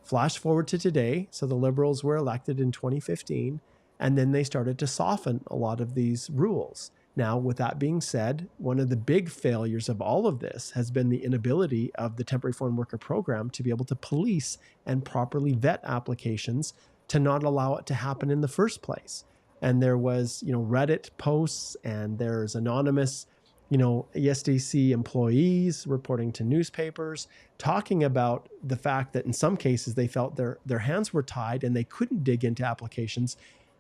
A: Flash forward to today, so the Liberals were elected in 2015, and then they started to soften a lot of these rules. Now, with that being said, one of the big failures of all of this has been the inability of the Temporary Foreign Worker Program to be able to police and properly vet applications to not allow it to happen in the first place. And there was, Reddit posts, and there's anonymous ESDC employees reporting to newspapers, talking about the fact that in some cases they felt their hands were tied and they couldn't dig into applications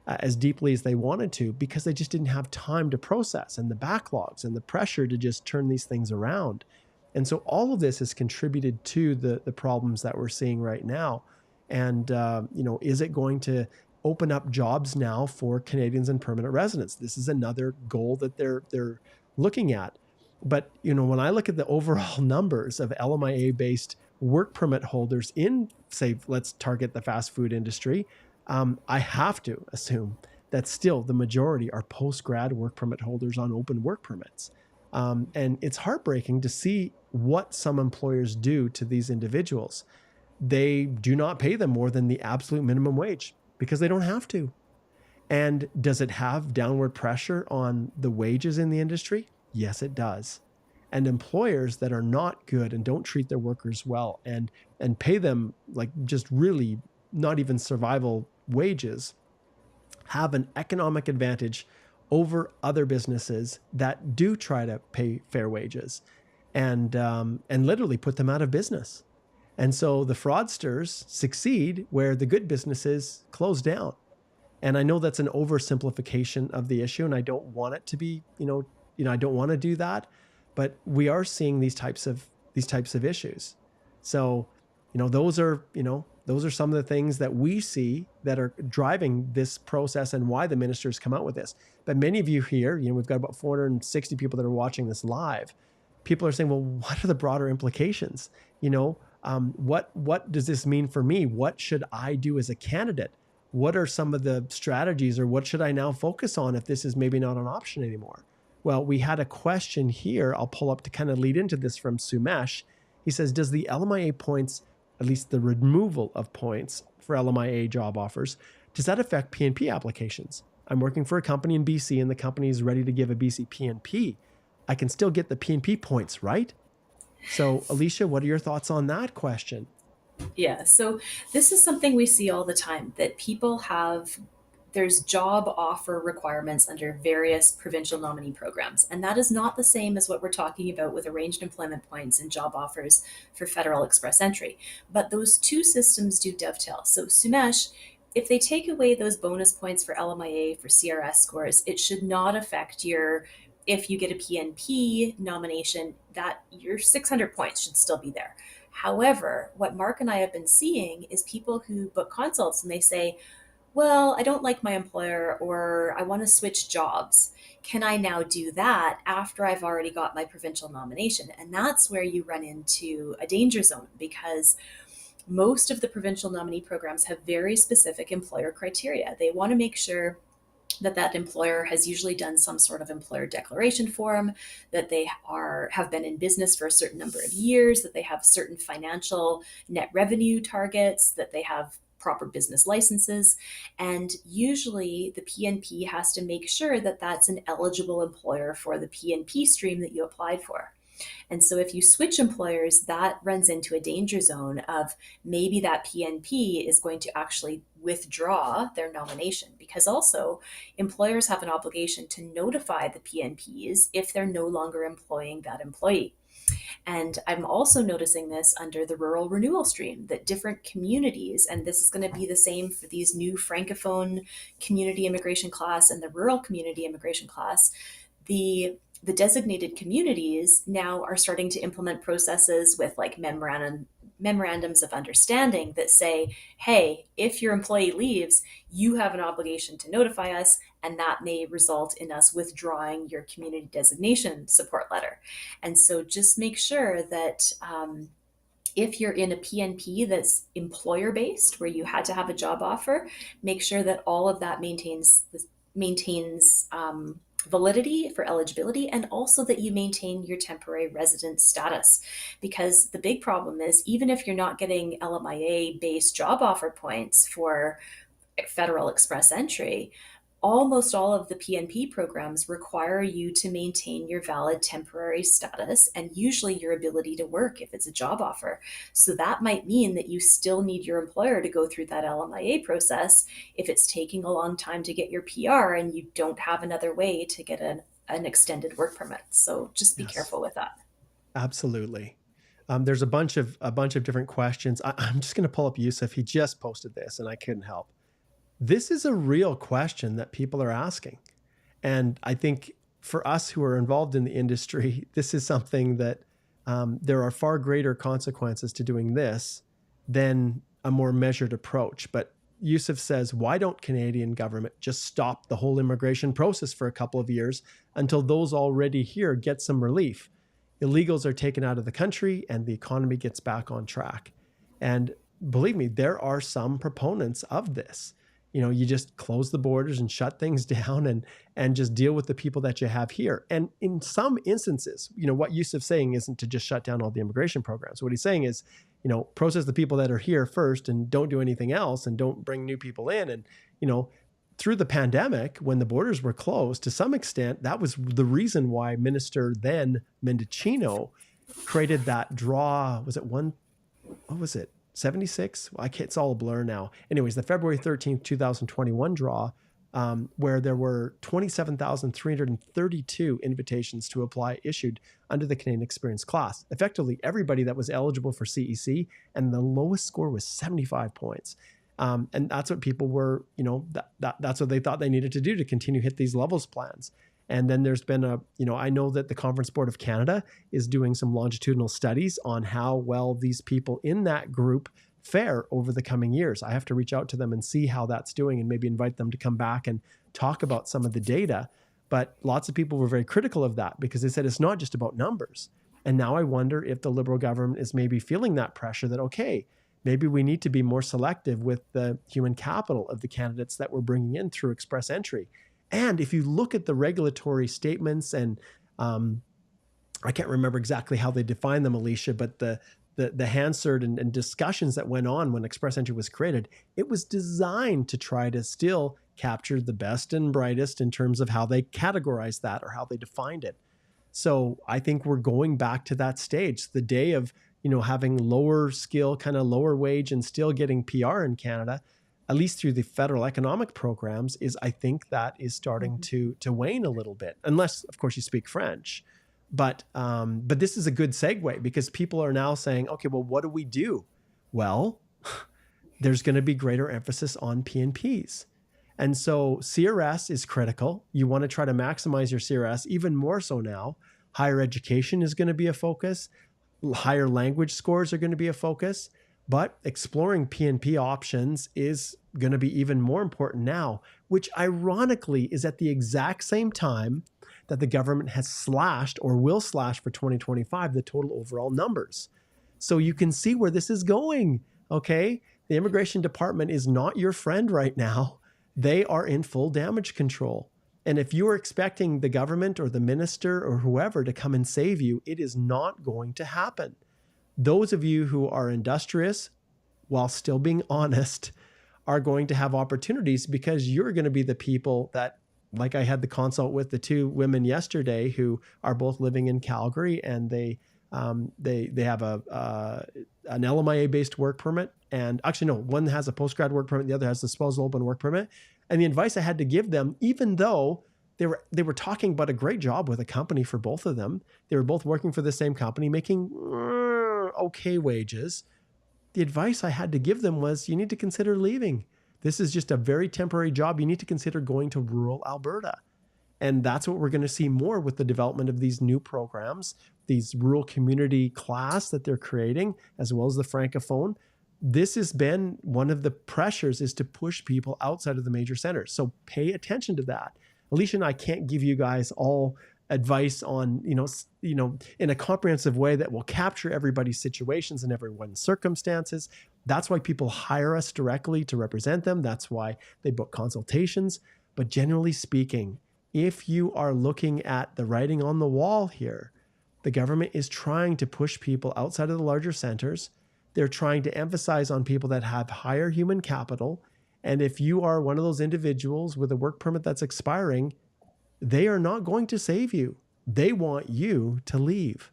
A: as deeply as they wanted to because they just didn't have time to process, and the backlogs and the pressure to just turn these things around. And so all of this has contributed to the problems that we're seeing right now. And, is it going to open up jobs now for Canadians and permanent residents? This is another goal that they're looking at. But, when I look at the overall numbers of LMIA-based work permit holders in, say, let's target the fast food industry, I have to assume that still the majority are post-grad work permit holders on open work permits. And it's heartbreaking to see what some employers do to these individuals. They do not pay them more than the absolute minimum wage because they don't have to. And does it have downward pressure on the wages in the industry? Yes, it does. And employers that are not good and don't treat their workers well and pay them like just really not even survival wages have an economic advantage over other businesses that do try to pay fair wages and literally put them out of business. And so the fraudsters succeed where the good businesses close down. And I know that's an oversimplification of the issue, and I don't want it to be, I don't want to do that, but we are seeing these types of issues. So, those are some of the things that we see that are driving this process and why the ministers come out with this. But many of you here, we've got about 460 people that are watching this live. People are saying, well, what are the broader implications? What does this mean for me? What should I do as a candidate? What are some of the strategies, or what should I now focus on if this is maybe not an option anymore? Well, we had a question here I'll pull up to kind of lead into this from Sumesh. He says, does the LMIA points, at least the removal of points for LMIA job offers, does that affect PNP applications? I'm working for a company in BC and the company is ready to give a BC PNP. I can still get the PNP points, right? So, Alicia, what are your thoughts on that question?
B: Yeah, so this is something we see all the time, that people have, there's job offer requirements under various provincial nominee programs. And that is not the same as what we're talking about with arranged employment points and job offers for federal express entry. But those two systems do dovetail. So, Sumesh, if they take away those bonus points for LMIA, for CRS scores, it should not affect your, if you get a PNP nomination, that your 600 points should still be there. However, what Mark and I have been seeing is people who book consults and they say, well, I don't like my employer, or I want to switch jobs. Can I now do that after I've already got my provincial nomination? And that's where you run into a danger zone, because most of the provincial nominee programs have very specific employer criteria. They want to make sure that employer has usually done some sort of employer declaration form, that they have been in business for a certain number of years, that they have certain financial net revenue targets, that they have proper business licenses. And usually the PNP has to make sure that that's an eligible employer for the PNP stream that you applied for. And so if you switch employers, that runs into a danger zone of maybe that PNP is going to actually withdraw their nomination, because also employers have an obligation to notify the PNPs if they're no longer employing that employee. And I'm also noticing this under the rural renewal stream, that different communities, and this is going to be the same for these new Francophone community immigration class and the rural community immigration class, the designated communities now are starting to implement processes with like memorandums of understanding that say, hey, if your employee leaves, you have an obligation to notify us, and that may result in us withdrawing your community designation support letter. And so just make sure that if you're in a PNP that's employer based, where you had to have a job offer, make sure that all of that maintains validity for eligibility, and also that you maintain your temporary resident status. Because the big problem is, even if you're not getting LMIA-based job offer points for federal express entry, almost all of the PNP programs require you to maintain your valid temporary status and usually your ability to work if it's a job offer. So that might mean that you still need your employer to go through that LMIA process if it's taking a long time to get your PR and you don't have another way to get an extended work permit. So just be careful with that.
A: Absolutely. There's a bunch of different questions. I'm just going to pull up Yusuf. He just posted this and I couldn't help. This is a real question that people are asking. And I think for us who are involved in the industry, this is something that there are far greater consequences to doing this than a more measured approach. But Yusuf says, why don't Canadian government just stop the whole immigration process for a couple of years until those already here get some relief? Illegals are taken out of the country and the economy gets back on track. And believe me, there are some proponents of this. You just close the borders and shut things down and just deal with the people that you have here. And in some instances, what Yusuf's saying isn't to just shut down all the immigration programs. What he's saying is, process the people that are here first and don't do anything else and don't bring new people in. And, through the pandemic, when the borders were closed, to some extent, that was the reason why Minister then Mendicino created that draw. Was it what was it? 76? It's all a blur now. Anyways, the February 13th, 2021 draw, where there were 27,332 invitations to apply issued under the Canadian Experience class. Effectively, everybody that was eligible for CEC, and the lowest score was 75 points. And that's what people were, that's what they thought they needed to do to continue hit these levels plans. And then there's been I know that the Conference Board of Canada is doing some longitudinal studies on how well these people in that group fare over the coming years. I have to reach out to them and see how that's doing and maybe invite them to come back and talk about some of the data. But lots of people were very critical of that because they said it's not just about numbers. And now I wonder if the Liberal government is maybe feeling that pressure that, okay, maybe we need to be more selective with the human capital of the candidates that we're bringing in through express entry. And if you look at the regulatory statements, and I can't remember exactly how they define them, Alicia, but the Hansard and discussions that went on when express entry was created, it was designed to try to still capture the best and brightest in terms of how they categorized that or how they defined it. So I think we're going back to that stage. The day of having lower skill, kind of lower wage, and still getting PR in Canada, at least through the federal economic programs, I think that is starting to wane a little bit, unless, of course, you speak French. But this is a good segue because people are now saying, okay, well, what do we do? Well, there's going to be greater emphasis on PNPs. And so CRS is critical. You want to try to maximize your CRS even more so now. Higher education is going to be a focus. Higher language scores are going to be a focus. But exploring PNP options is going to be even more important now, which ironically is at the exact same time that the government has slashed or will slash for 2025 the total overall numbers. So you can see where this is going, okay? The immigration department is not your friend right now. They are in full damage control. And if you are expecting the government or the minister or whoever to come and save you, it is not going to happen. Those of you who are industrious, while still being honest, are going to have opportunities because you're going to be the people that, like I had the consult with the two women yesterday who are both living in Calgary, and they have an LMIA-based work permit. And actually, no, one has a postgrad work permit, the other has a spousal open work permit. And the advice I had to give them, even though they were talking about a great job with a company for both of them, they were both working for the same company, making okay wages. The advice I had to give them was, you need to consider leaving. This is just a very temporary job. You need to consider going to rural Alberta. And that's what we're going to see more with the development of these new programs, these rural community class that they're creating, as well as the Francophone. This has been one of the pressures, is to push people outside of the major centers. So pay attention to that. Alicia and I can't give you guys all advice on, in a comprehensive way that will capture everybody's situations and everyone's circumstances. That's why people hire us directly to represent them. That's why they book consultations. But generally speaking, if you are looking at the writing on the wall here, the government is trying to push people outside of the larger centers. They're trying to emphasize on people that have higher human capital. And if you are one of those individuals with a work permit that's expiring, they are not going to save you. They want you to leave.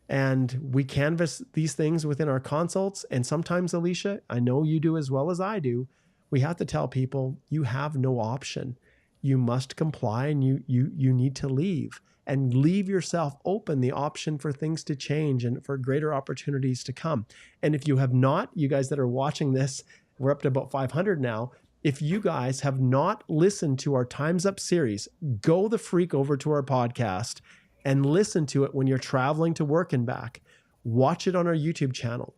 A: And we canvass these things within our consults. And sometimes, Alicia, I know you do as well as I do, we have to tell people, you have no option. You must comply, and you need to leave, and leave yourself open the option for things to change and for greater opportunities to come. And if you have not, you guys that are watching this, we're up to about 500 now. If you guys have not listened to our Time's Up series, go the freak over to our podcast and listen to it when you're traveling to work and back. Watch it on our YouTube channel.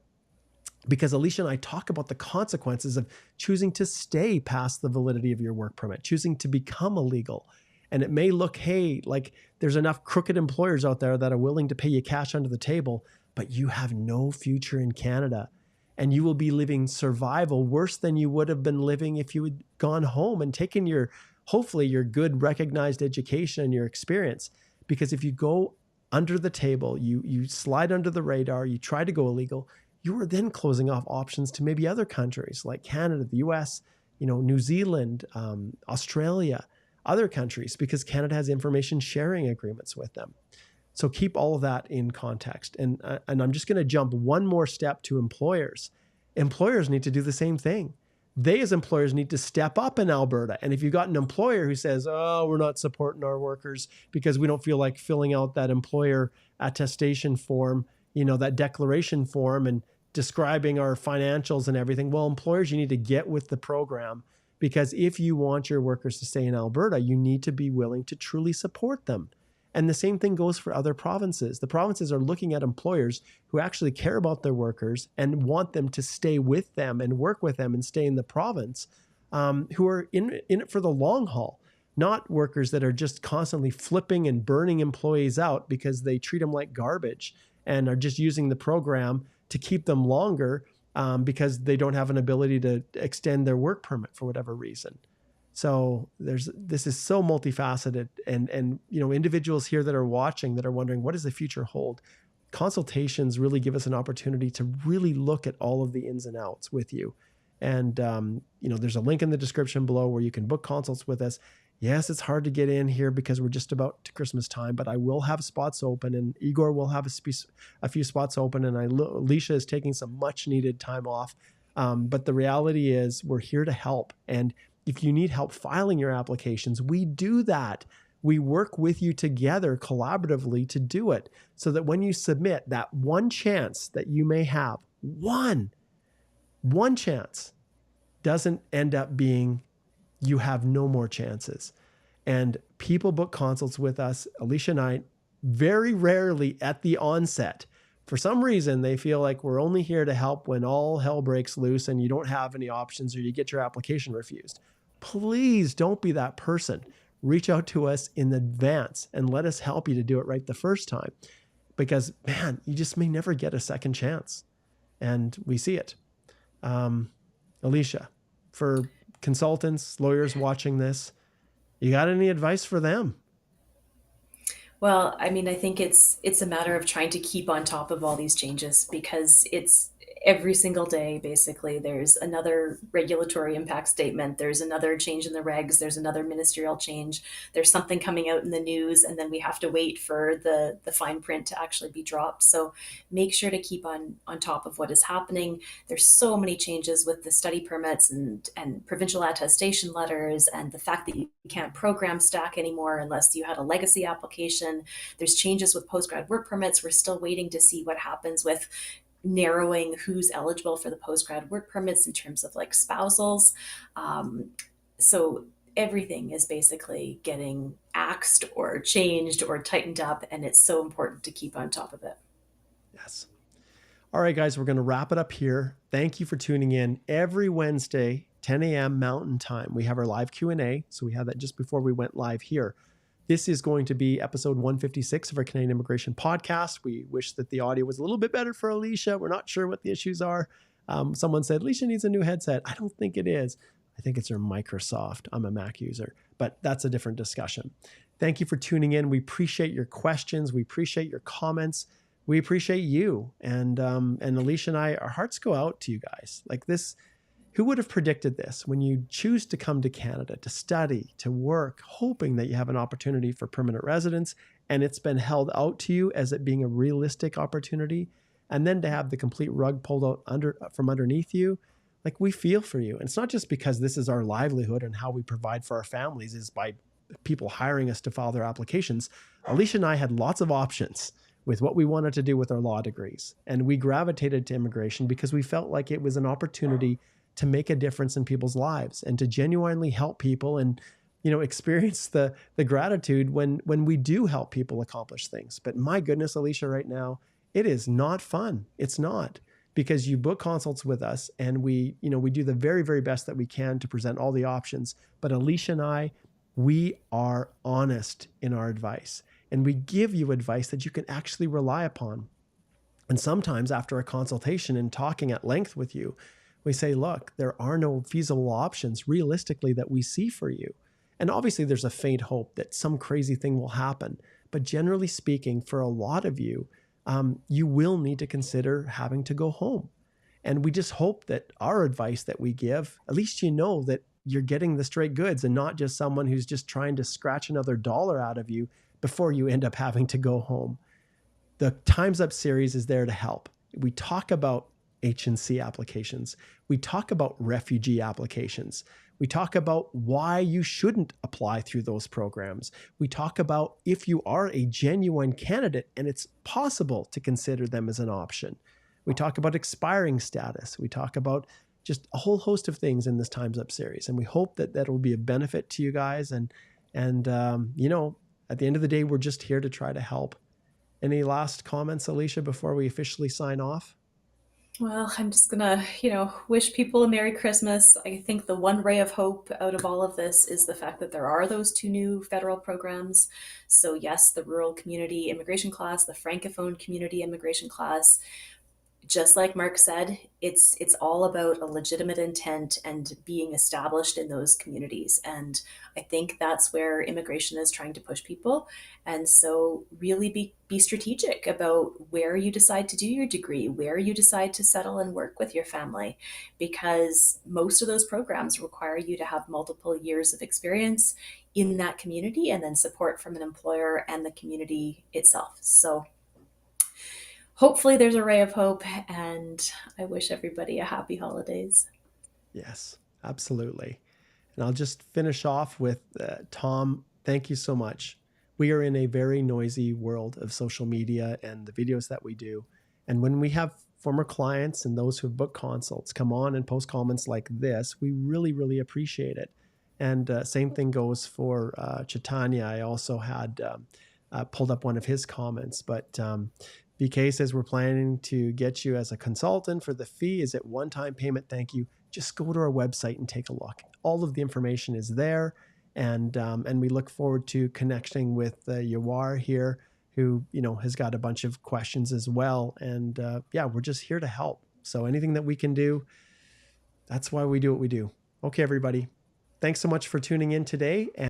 A: Because Alicia and I talk about the consequences of choosing to stay past the validity of your work permit, choosing to become illegal. And it may look, hey, like there's enough crooked employers out there that are willing to pay you cash under the table, but you have no future in Canada. And you will be living survival worse than you would have been living if you had gone home and taken hopefully your good recognized education and your experience. Because if you go under the table, you slide under the radar, you try to go illegal, you are then closing off options to maybe other countries like Canada, the US, New Zealand, Australia, other countries, because Canada has information sharing agreements with them. So keep all of that in context. And I'm just going to jump one more step to employers. Employers need to do the same thing. They as employers need to step up in Alberta. And if you've got an employer who says, oh, we're not supporting our workers because we don't feel like filling out that employer attestation form, that declaration form, and describing our financials and everything. Well, employers, you need to get with the program, because if you want your workers to stay in Alberta, you need to be willing to truly support them. And the same thing goes for other provinces. The provinces are looking at employers who actually care about their workers and want them to stay with them and work with them and stay in the province, who are in it for the long haul, not workers that are just constantly flipping and burning employees out because they treat them like garbage and are just using the program to keep them longer because they don't have an ability to extend their work permit for whatever reason. So this is so multifaceted, and individuals here that are watching that are wondering, what does the future hold? Consultations really give us an opportunity to really look at all of the ins and outs with you. And there's a link in the description below where you can book consults with us. Yes, it's hard to get in here because we're just about to Christmas time, but I will have spots open, and Igor will have a few spots open, and Alicia is taking some much needed time off. But the reality is we're here to help. And if you need help filing your applications, we do that. We work with you together collaboratively to do it, so that when you submit, that one chance that you may have, one chance, doesn't end up being you have no more chances. And people book consults with us, Alicia and I, very rarely at the onset. For some reason, they feel like we're only here to help when all hell breaks loose and you don't have any options or you get your application refused. Please don't be that person. Reach out to us in advance and let us help you to do it right the first time. Because, man, you just may never get a second chance. And we see it. Alicia, for consultants, lawyers watching this, you got any advice for them?
B: Well, I mean, I think it's a matter of trying to keep on top of all these changes, because it's every single day, basically, there's another regulatory impact statement, there's another change in the regs, there's another ministerial change, there's something coming out in the news, and then we have to wait for the fine print to actually be dropped. So make sure to keep on top of what is happening. There's so many changes with the study permits and provincial attestation letters, and the fact that you can't program stack anymore unless you had a legacy application. There's changes with postgrad work permits. We're still waiting to see what happens with narrowing who's eligible for the postgrad work permits in terms of like spousals. So everything is basically getting axed or changed or tightened up, and it's so important to keep on top of it.
A: Yes. All right, guys, we're going to wrap it up here. Thank you for tuning in. Every Wednesday, 10 a.m. Mountain Time, we have our live Q&A. So we had that just before we went live here. This is going to be episode 156 of our Canadian Immigration Podcast. We wish that the audio was a little bit better for Alicia. We're not sure what the issues are. Someone said, Alicia needs a new headset. I don't think it is. I think it's her Microsoft. I'm a Mac user, but that's a different discussion. Thank you for tuning in. We appreciate your questions. We appreciate your comments. We appreciate you. And Alicia and I, our hearts go out to you guys. Like this, who would have predicted this? When you choose to come to Canada to study, to work, hoping that you have an opportunity for permanent residence, and it's been held out to you as it being a realistic opportunity, and then to have the complete rug pulled out from underneath you, like, we feel for you. And it's not just because this is our livelihood and how we provide for our families is by people hiring us to file their applications. Alicia and I had lots of options with what we wanted to do with our law degrees. And we gravitated to immigration because we felt like it was an opportunity to make a difference in people's lives and to genuinely help people and, experience the gratitude when we do help people accomplish things. But my goodness, Alicia, right now, it is not fun. It's not, because you book consults with us and we do the very, very best that we can to present all the options. But Alicia and I, we are honest in our advice, and we give you advice that you can actually rely upon. And sometimes after a consultation and talking at length with you, we say, look, there are no feasible options realistically that we see for you. And obviously there's a faint hope that some crazy thing will happen. But generally speaking, for a lot of you, you will need to consider having to go home. And we just hope that our advice that we give, at least you know that you're getting the straight goods and not just someone who's just trying to scratch another dollar out of you before you end up having to go home. The Time's Up series is there to help. We talk about H&C applications. We talk about refugee applications. We talk about why you shouldn't apply through those programs. We talk about if you are a genuine candidate and it's possible to consider them as an option. We talk about expiring status. We talk about just a whole host of things in this Time's Up series. And we hope that that will be a benefit to you guys. And you know, at the end of the day, we're just here to try to help. Any last comments, Alicia, before we officially sign off?
B: Well, I'm just gonna, wish people a Merry Christmas. I think the one ray of hope out of all of this is the fact that there are those two new federal programs. So, yes, the rural community immigration class, the Francophone community immigration class, just like Mark said, it's all about a legitimate intent and being established in those communities. And I think that's where immigration is trying to push people. And so really be strategic about where you decide to do your degree, where you decide to settle and work with your family, because most of those programs require you to have multiple years of experience in that community and then support from an employer and the community itself. So hopefully there's a ray of hope, and I wish everybody a happy holidays.
A: Yes, absolutely. And I'll just finish off with Tom, thank you so much. We are in a very noisy world of social media and the videos that we do. And when we have former clients and those who have booked consults come on and post comments like this, we really, really appreciate it. And same thing goes for Chaitanya. I also had pulled up one of his comments, but BK says we're planning to get you as a consultant for the fee. Is it one-time payment? Thank you. Just go to our website and take a look. All of the information is there, and we look forward to connecting with Yawar here, who has got a bunch of questions as well. And yeah, we're just here to help. So anything that we can do, that's why we do what we do. Okay, everybody. Thanks so much for tuning in today.